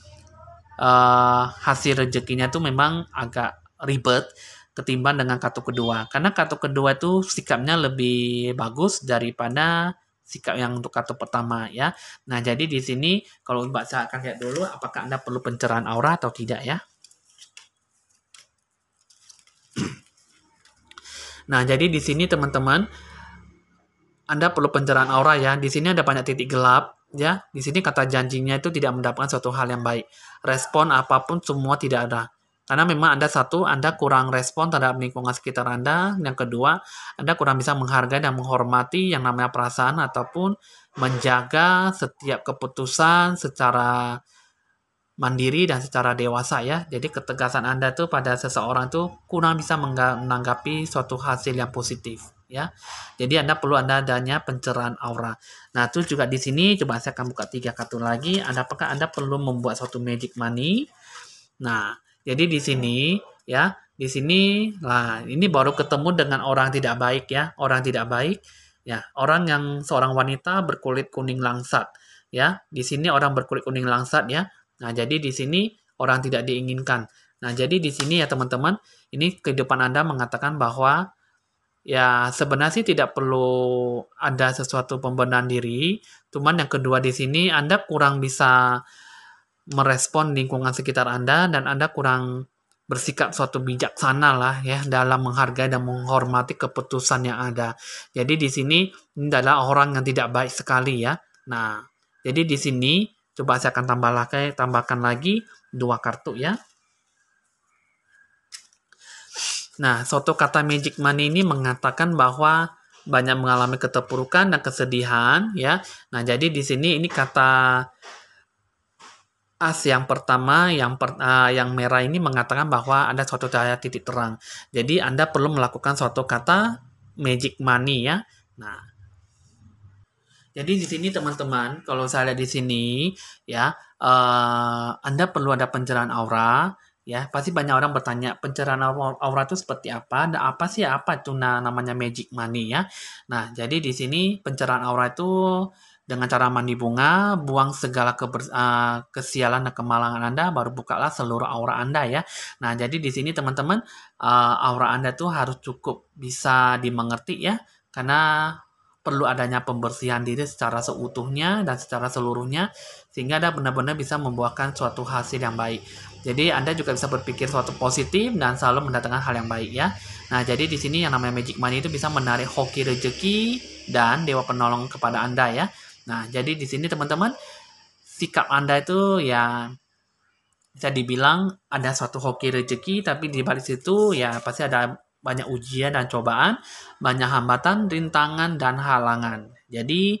hasil rezekinya tuh memang agak ribet ketimbang dengan kartu kedua. Karena kartu kedua itu sikapnya lebih bagus daripada sikap yang untuk kartu pertama ya. Nah, jadi di sini kalau Mbak saya akan lihat dulu apakah Anda perlu pencerahan aura atau tidak ya. Nah, jadi di sini teman-teman Anda perlu pencerahan aura ya. Di sini ada banyak titik gelap ya. Di sini kata janjinya itu tidak mendapatkan suatu hal yang baik. Respon apapun semua tidak ada. Karena memang Anda kurang respon terhadap lingkungan sekitar Anda. Yang kedua, Anda kurang bisa menghargai dan menghormati yang namanya perasaan ataupun menjaga setiap keputusan secara mandiri dan secara dewasa ya. Jadi ketegasan Anda tuh pada seseorang tuh kurang bisa menanggapi suatu hasil yang positif ya. Jadi Anda adanya pencerahan aura. Nah, itu juga di sini coba saya akan buka 3 kartu lagi. Apakah Anda perlu membuat suatu magic money? Nah, jadi di sini ya, di sini lah ini baru ketemu dengan orang tidak baik ya, orang tidak baik ya, orang yang seorang wanita berkulit kuning langsat ya. Di sini orang berkulit kuning langsat ya. Nah, jadi di sini orang tidak diinginkan. Nah, jadi di sini ya teman-teman, ini kehidupan Anda mengatakan bahwa ya sebenarnya sih tidak perlu ada sesuatu pembenahan diri, cuman yang kedua di sini Anda kurang bisa merespon lingkungan sekitar Anda dan Anda kurang bersikap suatu bijaksana lah ya dalam menghargai dan menghormati keputusan yang ada. Jadi di sini ini adalah orang yang tidak baik sekali ya. Nah, jadi di sini coba saya akan tambahkan lagi 2 kartu ya. Nah, suatu kata magic money ini mengatakan bahwa banyak mengalami keterpurukan dan kesedihan ya. Nah, jadi di sini ini kata as yang pertama yang merah ini mengatakan bahwa ada suatu cahaya titik terang. Jadi Anda perlu melakukan suatu kata magic money ya. Nah, jadi di sini teman-teman, kalau saya lihat di sini ya, Anda perlu ada pencerahan aura ya. Pasti banyak orang bertanya, pencerahan aura itu seperti apa? Dan apa itu namanya magic money ya. Nah, jadi di sini pencerahan aura itu dengan cara mandi bunga, buang segala kesialan dan kemalangan Anda, baru bukalah seluruh aura Anda ya. Nah, jadi di sini teman-teman, aura Anda tuh harus cukup bisa dimengerti ya, karena perlu adanya pembersihan diri secara seutuhnya dan secara seluruhnya sehingga Anda benar-benar bisa membuahkan suatu hasil yang baik. Jadi Anda juga bisa berpikir suatu positif dan selalu mendatangkan hal yang baik ya. Nah, jadi di sini yang namanya magic money itu bisa menarik hoki rezeki dan dewa penolong kepada Anda ya. Nah, jadi di sini teman-teman sikap Anda itu ya bisa dibilang ada suatu hoki rezeki tapi di balik situ ya pasti ada banyak ujian dan cobaan, banyak hambatan, rintangan, dan halangan. Jadi,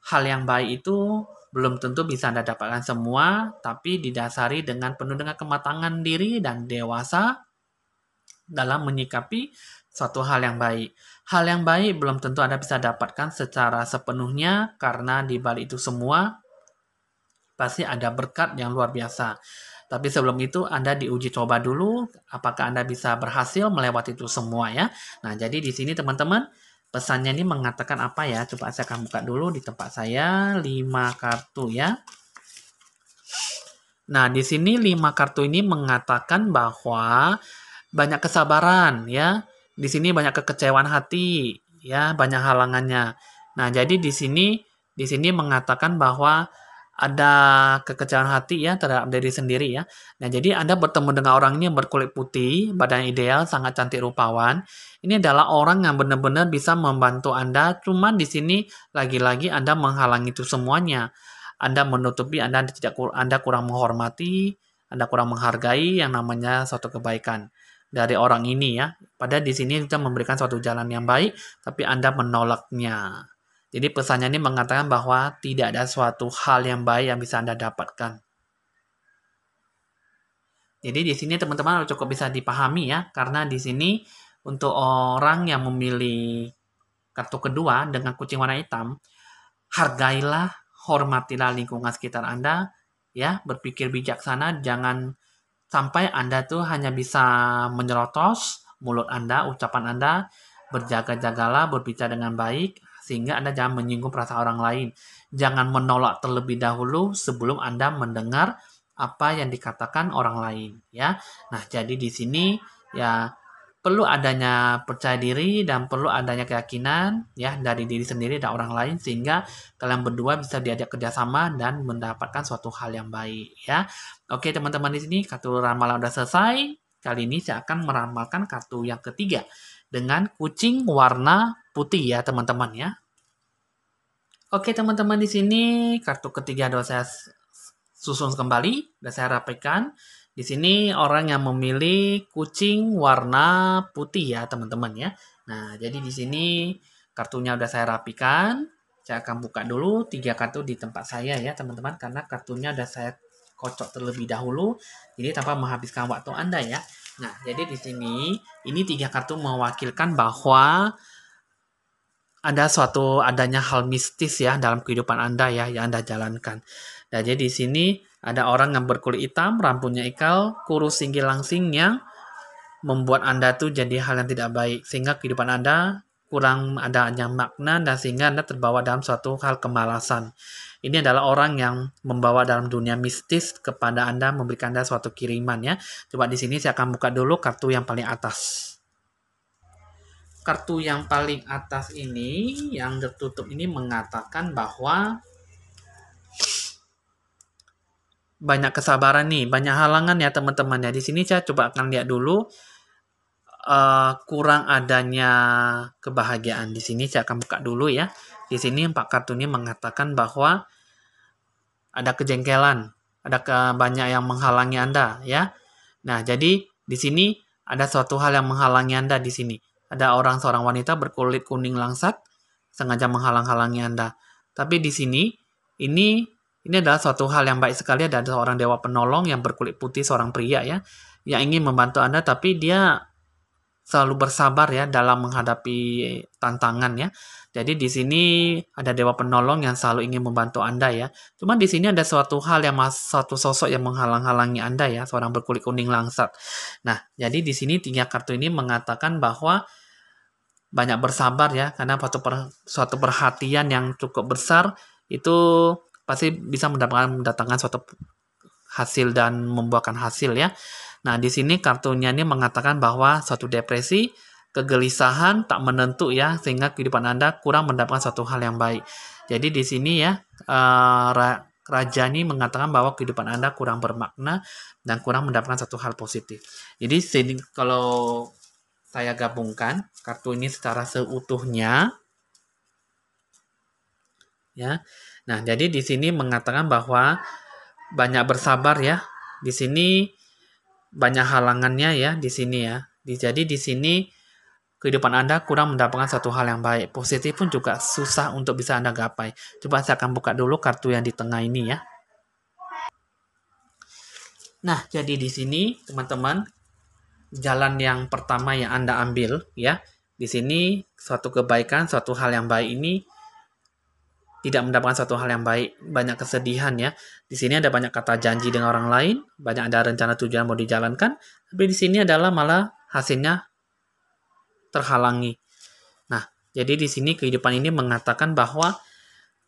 hal yang baik itu belum tentu bisa Anda dapatkan semua, tapi didasari penuh dengan kematangan diri dan dewasa dalam menyikapi suatu hal yang baik. Hal yang baik belum tentu Anda bisa dapatkan secara sepenuhnya, karena di balik itu semua pasti ada berkat yang luar biasa. Tapi sebelum itu Anda diuji coba dulu apakah Anda bisa berhasil melewati itu semua ya. Nah, jadi di sini teman-teman pesannya ini mengatakan apa ya? Coba saya akan buka dulu di tempat saya 5 kartu ya. Nah, di sini 5 kartu ini mengatakan bahwa banyak kesabaran ya. Di sini banyak kekecewaan hati ya, banyak halangannya. Nah, jadi di sini mengatakan bahwa ada kekecewaan hati ya terhadap diri sendiri ya. Nah, jadi Anda bertemu dengan orang ini yang berkulit putih, badan ideal, sangat cantik rupawan. Ini adalah orang yang benar-benar bisa membantu Anda, cuman di sini lagi-lagi Anda menghalangi itu semuanya. Anda menutupi, Anda kurang menghormati, Anda kurang menghargai yang namanya suatu kebaikan dari orang ini ya. Padahal di sini kita memberikan suatu jalan yang baik, tapi Anda menolaknya. Jadi pesannya ini mengatakan bahwa tidak ada suatu hal yang baik yang bisa Anda dapatkan. Jadi di sini teman-teman cukup bisa dipahami ya, karena di sini untuk orang yang memilih kartu kedua dengan kucing warna hitam, hargailah, hormatilah lingkungan sekitar Anda, ya, berpikir bijaksana, jangan sampai Anda tuh hanya bisa menyerotos mulut Anda, ucapan Anda, berjaga-jagalah, berbicara dengan baik, sehingga Anda jangan menyinggung perasaan orang lain. Jangan menolak terlebih dahulu sebelum Anda mendengar apa yang dikatakan orang lain, ya. Nah, jadi di sini ya perlu adanya percaya diri dan perlu adanya keyakinan ya dari diri sendiri dan orang lain sehingga kalian berdua bisa diajak kerjasama dan mendapatkan suatu hal yang baik ya. Oke teman-teman, di sini kartu ramalan udah selesai. Kali ini saya akan meramalkan kartu yang ketiga dengan kucing warna putih ya teman-teman ya. Oke teman-teman, di sini kartu ketiga sudah saya susun kembali, sudah saya rapikan. Di sini orang yang memilih kucing warna putih ya teman-teman ya. Nah jadi di sini kartunya sudah saya rapikan. Saya akan buka dulu 3 kartu di tempat saya ya teman-teman, karena kartunya sudah saya kocok terlebih dahulu. Jadi tanpa menghabiskan waktu Anda ya. Nah jadi di sini ini 3 kartu mewakilkan bahwa adanya hal mistis ya dalam kehidupan Anda ya yang Anda jalankan. Nah, jadi di sini ada orang yang berkulit hitam, rambutnya ikal, kurus tinggi langsing yang membuat Anda tuh jadi hal yang tidak baik sehingga kehidupan Anda kurang adanya makna dan sehingga Anda terbawa dalam suatu hal kemalasan. Ini adalah orang yang membawa dalam dunia mistis kepada Anda, memberikan Anda suatu kiriman ya. Coba di sini saya akan buka dulu kartu yang paling atas. Kartu yang paling atas ini, yang tertutup ini mengatakan bahwa banyak kesabaran nih, banyak halangan ya teman-teman ya. Di sini saya coba akan lihat dulu kurang adanya kebahagiaan. Di sini saya akan buka dulu ya. Di sini 4 kartu ini mengatakan bahwa ada kejengkelan, ada banyak yang menghalangi Anda ya. Nah, jadi di sini ada suatu hal yang menghalangi Anda di sini. Ada seorang wanita berkulit kuning langsat sengaja menghalang-halangi Anda. Tapi di sini ini adalah suatu hal yang baik sekali. Ada seorang dewa penolong yang berkulit putih, seorang pria ya, yang ingin membantu Anda, tapi dia selalu bersabar ya dalam menghadapi tantangan ya. Jadi di sini ada dewa penolong yang selalu ingin membantu Anda ya. Cuma di sini ada suatu sosok yang menghalang-halangi Anda ya, seorang berkulit kuning langsat. Nah, jadi di sini 3 kartu ini mengatakan bahwa banyak bersabar ya, karena suatu perhatian yang cukup besar itu pasti bisa mendatangkan suatu hasil dan membuahkan hasil ya. Nah, di sini kartunya ini mengatakan bahwa suatu depresi, kegelisahan, tak menentu ya, sehingga kehidupan Anda kurang mendapatkan suatu hal yang baik. Jadi di sini ya, Raja ini mengatakan bahwa kehidupan Anda kurang bermakna dan kurang mendapatkan satu hal positif. Jadi kalau saya gabungkan kartu ini secara seutuhnya ya. Nah, jadi di sini mengatakan bahwa banyak bersabar ya. Di sini banyak halangannya ya di sini ya. Jadi di sini kehidupan Anda kurang mendapatkan satu hal yang baik. Positif pun juga susah untuk bisa Anda gapai. Coba saya akan buka dulu kartu yang di tengah ini ya. Nah, jadi di sini teman-teman, jalan yang pertama yang Anda ambil ya. Di sini suatu kebaikan, suatu hal yang baik ini tidak mendapatkan suatu hal yang baik, banyak kesedihan ya. Di sini ada banyak kata janji dengan orang lain, banyak ada rencana tujuan mau dijalankan, tapi di sini adalah malah hasilnya terhalangi. Nah, jadi di sini kehidupan ini mengatakan bahwa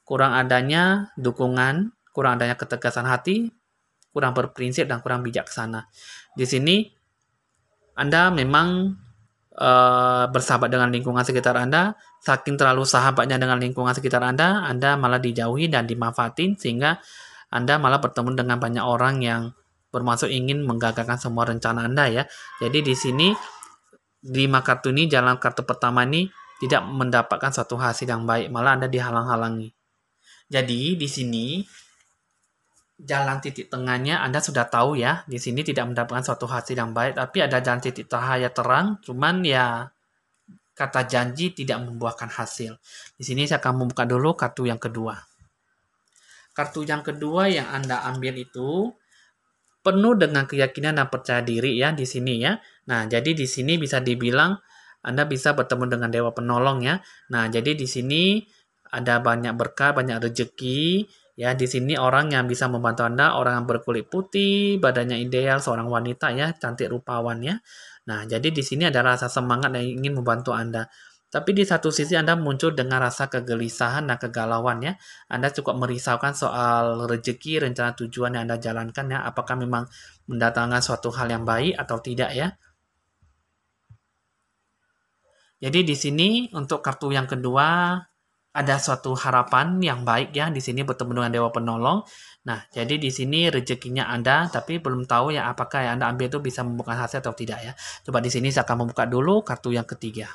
kurang adanya dukungan, kurang adanya ketegasan hati, kurang berprinsip dan kurang bijaksana. Di sini Anda memang bersahabat dengan lingkungan sekitar Anda, saking terlalu sahabatnya dengan lingkungan sekitar Anda malah dijauhi dan dimanfaatin sehingga Anda malah bertemu dengan banyak orang yang bermaksud ingin menggagalkan semua rencana Anda ya. Jadi di sini 5 kartu ini, jalan kartu pertama ini tidak mendapatkan suatu hasil yang baik, malah Anda dihalang-halangi. Jadi di sini jalan titik tengahnya Anda sudah tahu ya. Di sini tidak mendapatkan suatu hasil yang baik, tapi ada jalan titik cahaya terang, cuman ya kata janji tidak membuahkan hasil. Di sini saya akan membuka dulu kartu yang kedua. Kartu yang kedua yang Anda ambil itu penuh dengan keyakinan dan percaya diri ya di sini ya. Nah, jadi di sini bisa dibilang Anda bisa bertemu dengan dewa penolong ya. Nah, jadi di sini ada banyak berkah, banyak rezeki. Ya, di sini orang yang bisa membantu Anda, orang yang berkulit putih, badannya ideal, seorang wanita ya, cantik rupawan ya. Nah, jadi di sini ada rasa semangat yang ingin membantu Anda. Tapi di satu sisi Anda muncul dengan rasa kegelisahan dan kegalauan ya. Anda cukup merisaukan soal rezeki, rencana tujuan yang Anda jalankan ya. Apakah memang mendatangkan suatu hal yang baik atau tidak ya. Jadi di sini untuk kartu yang kedua ada suatu harapan yang baik ya di sini bertemu dengan dewa penolong. Nah, jadi di sini rezekinya ada tapi belum tahu ya apakah yang Anda ambil itu bisa membuka hasil atau tidak ya. Coba di sini saya akan membuka dulu kartu yang ketiga.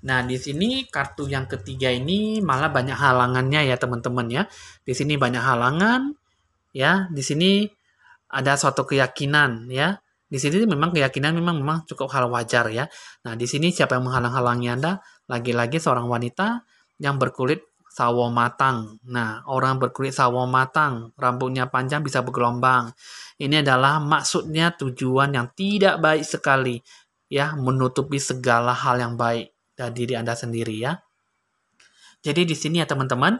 Nah, di sini kartu yang ketiga ini malah banyak halangannya ya teman-teman ya. Di sini banyak halangan ya. Di sini ada suatu keyakinan ya. Di sini memang keyakinan memang cukup hal wajar ya. Nah, di sini siapa yang menghalang-halangi Anda? Lagi-lagi seorang wanita yang berkulit sawo matang. Nah, orang berkulit sawo matang, rambutnya panjang bisa bergelombang. Ini adalah maksudnya tujuan yang tidak baik sekali ya, menutupi segala hal yang baik dari diri Anda sendiri ya. Jadi di sini ya teman-teman,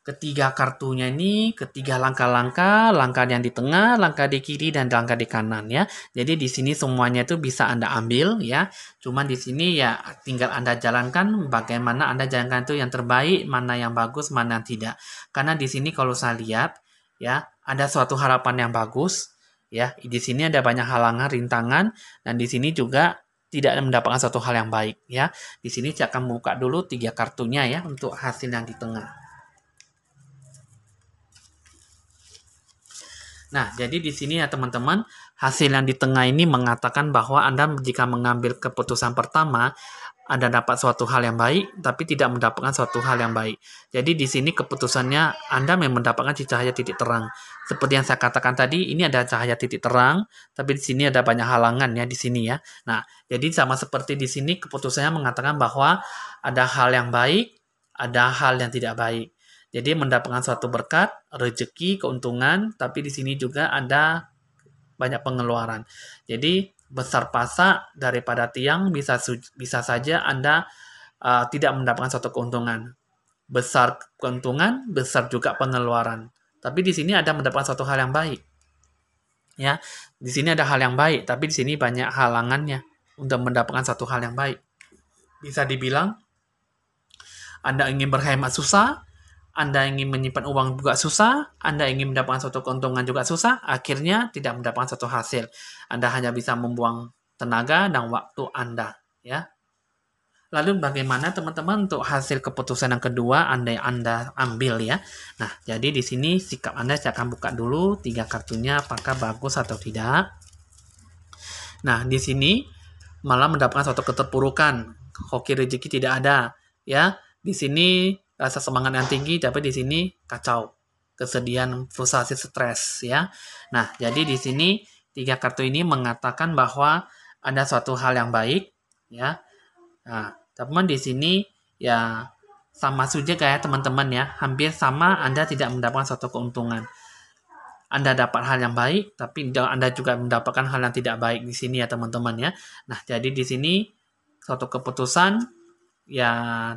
ketiga kartunya ini, ketiga langkah-langkah, langkah yang di tengah, langkah di kiri, dan langkah di kanan ya. Jadi di sini semuanya itu bisa Anda ambil ya. Cuman di sini ya tinggal Anda jalankan bagaimana Anda jalankan itu yang terbaik, mana yang bagus, mana yang tidak. Karena di sini kalau saya lihat ya, ada suatu harapan yang bagus ya. Di sini ada banyak halangan, rintangan, dan di sini juga tidak mendapatkan suatu hal yang baik ya. Di sini saya akan buka dulu tiga kartunya ya untuk hasil yang di tengah. Nah, jadi di sini ya teman-teman, hasil yang di tengah ini mengatakan bahwa Anda jika mengambil keputusan pertama, Anda dapat suatu hal yang baik, tapi tidak mendapatkan suatu hal yang baik. Jadi di sini keputusannya Anda memang mendapatkan cahaya titik terang. Seperti yang saya katakan tadi, ini ada cahaya titik terang, tapi di sini ada banyak halangan ya di sini ya. Nah, jadi sama seperti di sini keputusannya mengatakan bahwa ada hal yang baik, ada hal yang tidak baik. Jadi mendapatkan suatu berkat, rezeki, keuntungan, tapi di sini juga ada banyak pengeluaran. Jadi besar pasak daripada tiang bisa saja Anda tidak mendapatkan suatu keuntungan. Besar keuntungan, besar juga pengeluaran. Tapi di sini ada mendapatkan suatu hal yang baik. Ya, di sini ada hal yang baik, tapi di sini banyak halangannya untuk mendapatkan satu hal yang baik. Bisa dibilang Anda ingin berhemat susah, Anda ingin menyimpan uang juga susah, Anda ingin mendapatkan suatu keuntungan juga susah, akhirnya tidak mendapatkan suatu hasil. Anda hanya bisa membuang tenaga dan waktu Anda, ya. Lalu bagaimana teman-teman untuk hasil keputusan yang kedua Anda ambil ya. Nah, jadi di sini sikap Anda saya akan buka dulu tiga kartunya apakah bagus atau tidak. Nah, di sini malah mendapatkan suatu keterpurukan. Hoki rezeki tidak ada, ya. Di sini rasa semangat yang tinggi, tapi di sini kacau, kesedihan, frustasi, stres, ya. Nah, jadi di sini tiga kartu ini mengatakan bahwa ada suatu hal yang baik, ya. Nah, teman di sini ya sama saja kayak teman-teman ya, hampir sama Anda tidak mendapatkan suatu keuntungan. Anda dapat hal yang baik, tapi Anda juga mendapatkan hal yang tidak baik di sini ya teman-teman ya. Nah, jadi di sini suatu keputusan ya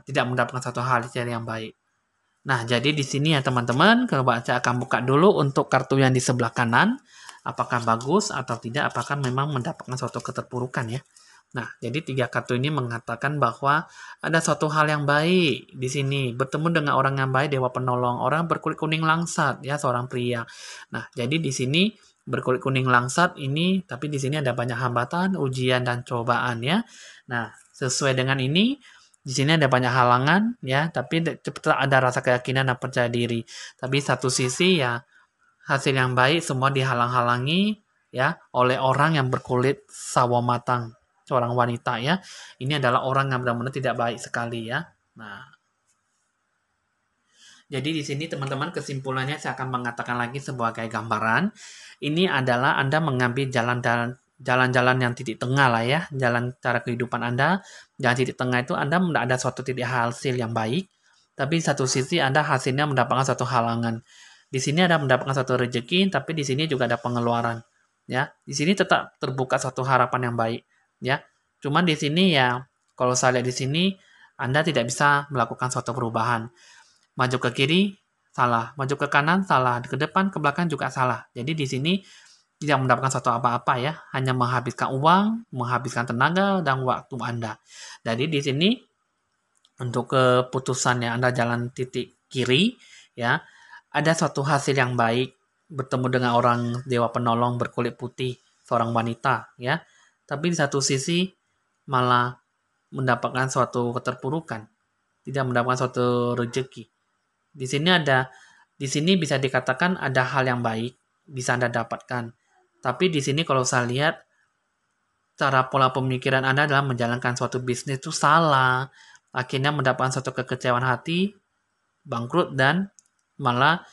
tidak mendapatkan satu hal yang baik. Nah, jadi di sini ya teman-teman, coba saya akan buka dulu untuk kartu yang di sebelah kanan. Apakah bagus atau tidak, apakah memang mendapatkan suatu keterpurukan ya. Nah, jadi tiga kartu ini mengatakan bahwa ada suatu hal yang baik di sini. Bertemu dengan orang yang baik, dewa penolong. Orang berkulit kuning langsat, ya, seorang pria. Nah, jadi di sini berkulit kuning langsat ini, tapi di sini ada banyak hambatan, ujian, dan cobaan ya. Nah, sesuai dengan ini, di sini ada banyak halangan ya, tapi tetap ada rasa keyakinan dan percaya diri. Tapi satu sisi ya, hasil yang baik semua dihalang-halangi ya oleh orang yang berkulit sawo matang, seorang wanita ya. Ini adalah orang yang benar-benar tidak baik sekali ya. Nah, jadi di sini teman-teman kesimpulannya saya akan mengatakan lagi sebagai gambaran. Ini adalah Anda mengambil jalan-jalan yang titik tengah lah ya, jalan cara kehidupan Anda. Jalan titik tengah itu Anda tidak ada suatu titik hasil yang baik, tapi satu sisi Anda hasilnya mendapatkan satu halangan. Di sini ada mendapatkan satu rezeki, tapi di sini juga ada pengeluaran. Ya, di sini tetap terbuka satu harapan yang baik. Ya, cuman di sini ya, kalau saya lihat di sini Anda tidak bisa melakukan suatu perubahan. Maju ke kiri salah, maju ke kanan salah, ke depan ke belakang juga salah. Jadi di sini tidak mendapatkan satu apa-apa ya, hanya menghabiskan uang, menghabiskan tenaga dan waktu Anda. Jadi di sini untuk keputusannya Anda jalan titik kiri ya, ada suatu hasil yang baik bertemu dengan orang dewa penolong berkulit putih, seorang wanita ya. Tapi di satu sisi malah mendapatkan suatu keterpurukan, tidak mendapatkan suatu rezeki. Di sini bisa dikatakan ada hal yang baik bisa Anda dapatkan. Tapi di sini kalau saya lihat cara pola pemikiran Anda dalam menjalankan suatu bisnis itu salah. Akhirnya mendapatkan suatu kekecewaan hati, bangkrut, dan malah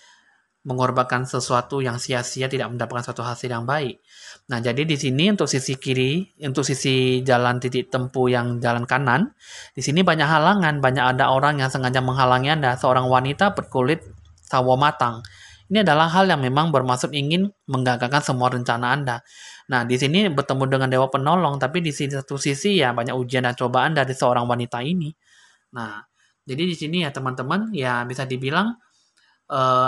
mengorbankan sesuatu yang sia-sia, tidak mendapatkan suatu hasil yang baik. Nah, jadi di sini untuk sisi kiri, untuk sisi jalan titik tempuh yang jalan kanan, di sini banyak halangan, banyak ada orang yang sengaja menghalangi Anda, seorang wanita berkulit sawo matang. Ini adalah hal yang memang bermaksud ingin menggagalkan semua rencana Anda. Nah, di sini bertemu dengan Dewa Penolong, tapi di satu sisi ya banyak ujian dan cobaan dari seorang wanita ini. Nah, jadi di sini ya teman-teman, ya bisa dibilang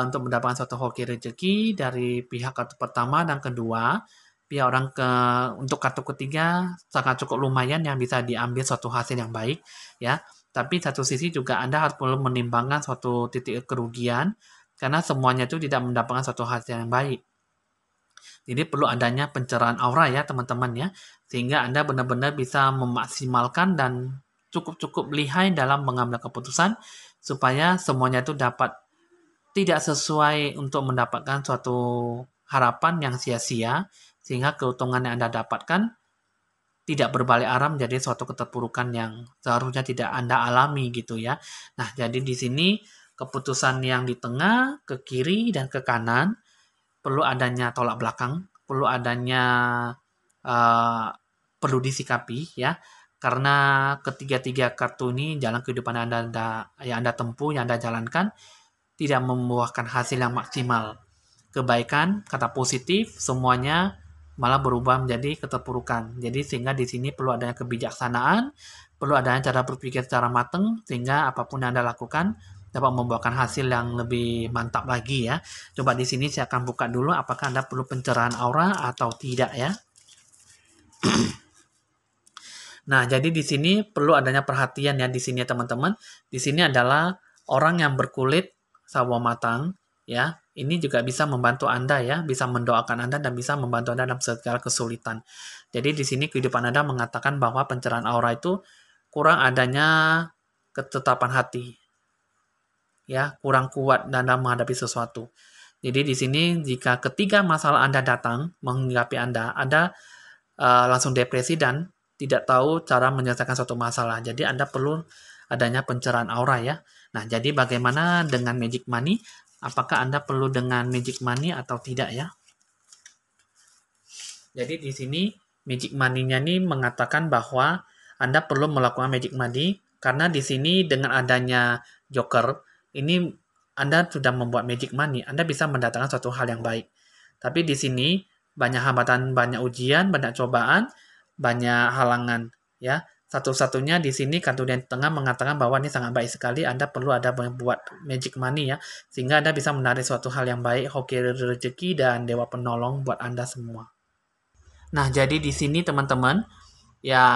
untuk mendapatkan suatu hoki rezeki dari pihak kartu pertama dan kedua, pihak orang untuk kartu ketiga sangat cukup lumayan yang bisa diambil suatu hasil yang baik ya. Tapi satu sisi juga Anda harus perlu menimbangkan suatu titik kerugian karena semuanya itu tidak mendapatkan suatu hasil yang baik. Jadi perlu adanya pencerahan aura ya teman-teman ya, sehingga Anda benar-benar bisa memaksimalkan dan cukup-cukup lihai dalam mengambil keputusan supaya semuanya itu dapat tidak sesuai untuk mendapatkan suatu harapan yang sia-sia, sehingga keuntungan yang Anda dapatkan tidak berbalik arah menjadi suatu keterpurukan yang seharusnya tidak Anda alami gitu ya. Nah, jadi di sini keputusan yang di tengah, ke kiri, dan ke kanan perlu adanya tolak belakang, perlu adanya uh, perlu disikapi ya. Karena ketiga-tiga kartu ini jalan kehidupan yang Anda tempuh, yang Anda jalankan tidak membuahkan hasil yang maksimal. Kebaikan, kata positif, semuanya malah berubah menjadi keterpurukan. Jadi sehingga di sini perlu adanya kebijaksanaan, perlu adanya cara berpikir secara matang, sehingga apapun yang Anda lakukan dapat membuahkan hasil yang lebih mantap lagi ya. Coba di sini saya akan buka dulu apakah Anda perlu pencerahan aura atau tidak ya. Nah, jadi di sini perlu adanya perhatian ya di sini ya teman-teman. Di sini adalah orang yang berkulit sawo matang ya. Ini juga bisa membantu Anda ya, bisa mendoakan Anda dan bisa membantu Anda dalam segala kesulitan. Jadi di sini kehidupan Anda mengatakan bahwa pencerahan aura itu kurang adanya ketetapan hati. Ya, kurang kuat dalam menghadapi sesuatu. Jadi di sini jika ketiga masalah Anda datang menghinggapi Anda langsung depresi dan tidak tahu cara menyelesaikan suatu masalah. Jadi Anda perlu adanya pencerahan aura ya. Nah, jadi bagaimana dengan magic money? Apakah Anda perlu dengan magic money atau tidak ya? Jadi di sini magic money-nya ini mengatakan bahwa Anda perlu melakukan magic money karena di sini dengan adanya joker ini Anda sudah membuat magic money. Anda bisa mendatangkan suatu hal yang baik. Tapi di sini banyak hambatan, banyak ujian, banyak cobaan, banyak halangan ya. Satu-satunya di sini kartu di tengah mengatakan bahwa ini sangat baik sekali. Anda perlu ada buat magic money ya, sehingga Anda bisa menarik suatu hal yang baik, hoki rezeki dan dewa penolong buat Anda semua. Nah, jadi di sini teman-teman, ya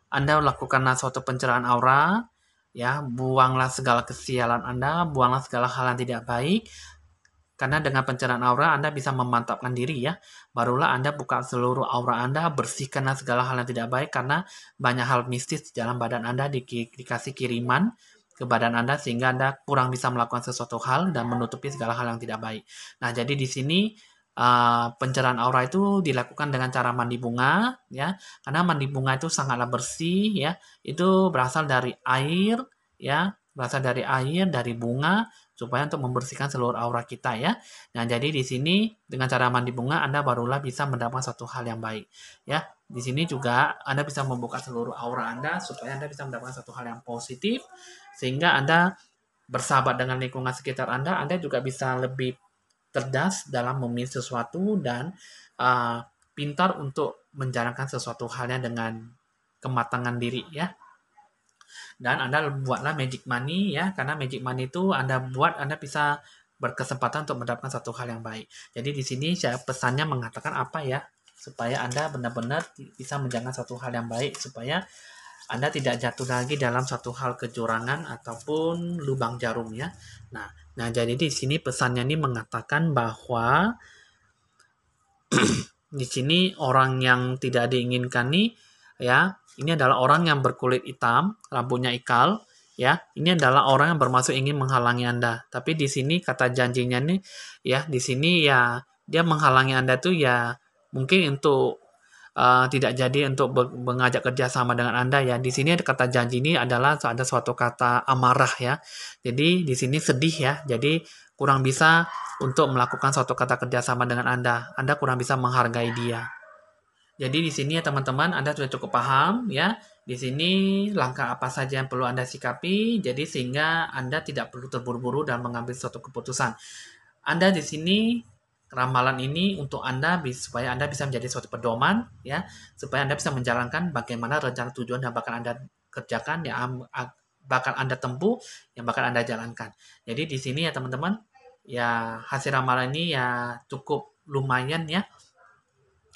Anda lakukanlah suatu pencerahan aura, ya, buanglah segala kesialan Anda, buanglah segala hal yang tidak baik, karena dengan pencerahan aura Anda bisa memantapkan diri ya. Barulah Anda buka seluruh aura Anda, bersihkanlah segala hal yang tidak baik karena banyak hal mistis di dalam badan Anda dikasih kiriman ke badan Anda sehingga Anda kurang bisa melakukan sesuatu hal dan menutupi segala hal yang tidak baik. Nah, jadi di sini pencerahan aura itu dilakukan dengan cara mandi bunga ya. Karena mandi bunga itu sangatlah bersih ya. Itu berasal dari air ya, berasal dari air, dari bunga supaya untuk membersihkan seluruh aura kita ya. Nah, jadi di sini dengan cara mandi bunga Anda barulah bisa mendapatkan satu hal yang baik ya. Di sini juga Anda bisa membuka seluruh aura Anda supaya Anda bisa mendapatkan satu hal yang positif sehingga Anda bersahabat dengan lingkungan sekitar Anda juga bisa lebih cerdas dalam memilih sesuatu dan pintar untuk menjalankan sesuatu halnya dengan kematangan diri ya. Dan Anda buatlah magic money ya, karena magic money itu Anda buat Anda bisa berkesempatan untuk mendapatkan satu hal yang baik. Jadi di sini saya pesannya mengatakan apa ya, supaya Anda benar-benar bisa menjalankan satu hal yang baik, supaya Anda tidak jatuh lagi dalam satu hal kecurangan ataupun lubang jarum ya. Nah, jadi di sini pesannya ini mengatakan bahwa di sini orang yang tidak diinginkan nih ya Ini adalah orang yang berkulit hitam, rambutnya ikal, ya. Ini adalah orang yang bermaksud ingin menghalangi Anda. Tapi di sini kata janjinya nih, ya, di sini ya dia menghalangi Anda tuh ya mungkin untuk tidak jadi untuk mengajak kerjasama dengan Anda ya. Di sini ada kata janji ini adalah ada suatu kata amarah ya. Jadi di sini sedih ya. Jadi kurang bisa untuk melakukan suatu kata kerjasama dengan Anda. Anda kurang bisa menghargai dia. Jadi di sini ya teman-teman, Anda sudah cukup paham ya. Di sini langkah apa saja yang perlu Anda sikapi, jadi sehingga Anda tidak perlu terburu-buru dan mengambil suatu keputusan. Anda di sini ramalan ini untuk Anda supaya Anda bisa menjadi suatu pedoman ya, supaya Anda bisa menjalankan bagaimana rencana tujuan yang bakal Anda kerjakan yang bakal Anda tempuh, yang bakal Anda jalankan. Jadi di sini ya teman-teman, ya hasil ramalan ini ya cukup lumayan ya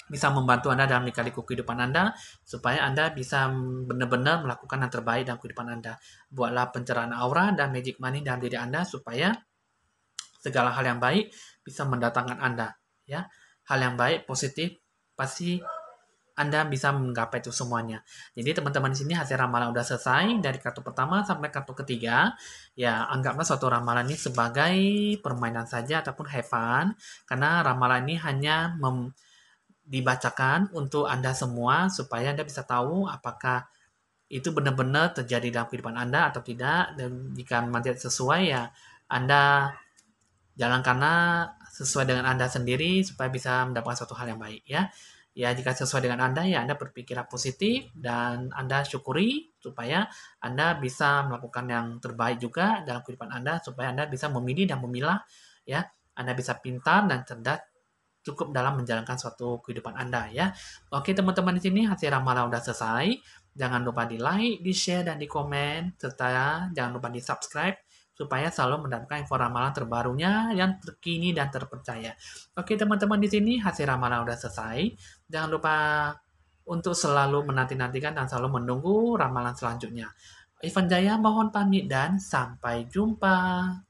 bisa membantu Anda dalam lika-liku kehidupan Anda, supaya Anda bisa benar-benar melakukan yang terbaik dalam kehidupan Anda. Buatlah pencerahan aura dan magic money dalam diri Anda, supaya segala hal yang baik bisa mendatangkan Anda. Ya, hal yang baik, positif, pasti Anda bisa menggapai itu semuanya. Jadi teman-teman di sini hasil ramalan udah selesai dari kartu pertama sampai kartu ketiga. Ya, anggaplah suatu ramalan ini sebagai permainan saja ataupun have fun, karena ramalan ini hanya dibacakan untuk Anda semua supaya Anda bisa tahu apakah itu benar-benar terjadi dalam kehidupan Anda atau tidak, dan jika memang tidak sesuai ya Anda jalankanlah sesuai dengan Anda sendiri supaya bisa mendapatkan suatu hal yang baik ya. Ya jika sesuai dengan Anda ya Anda berpikirlah positif dan Anda syukuri supaya Anda bisa melakukan yang terbaik juga dalam kehidupan Anda, supaya Anda bisa memilih dan memilah ya. Anda bisa pintar dan cerdas cukup dalam menjalankan suatu kehidupan Anda ya. Oke teman-teman, di sini hasil ramalan udah selesai. Jangan lupa di like, di share, dan di komen. Serta jangan lupa di subscribe supaya selalu mendapatkan info ramalan terbarunya yang terkini dan terpercaya. Oke teman-teman, di sini hasil ramalan udah selesai. Jangan lupa untuk selalu menanti-nantikan dan selalu menunggu ramalan selanjutnya. Ivan Jaya mohon pamit dan sampai jumpa.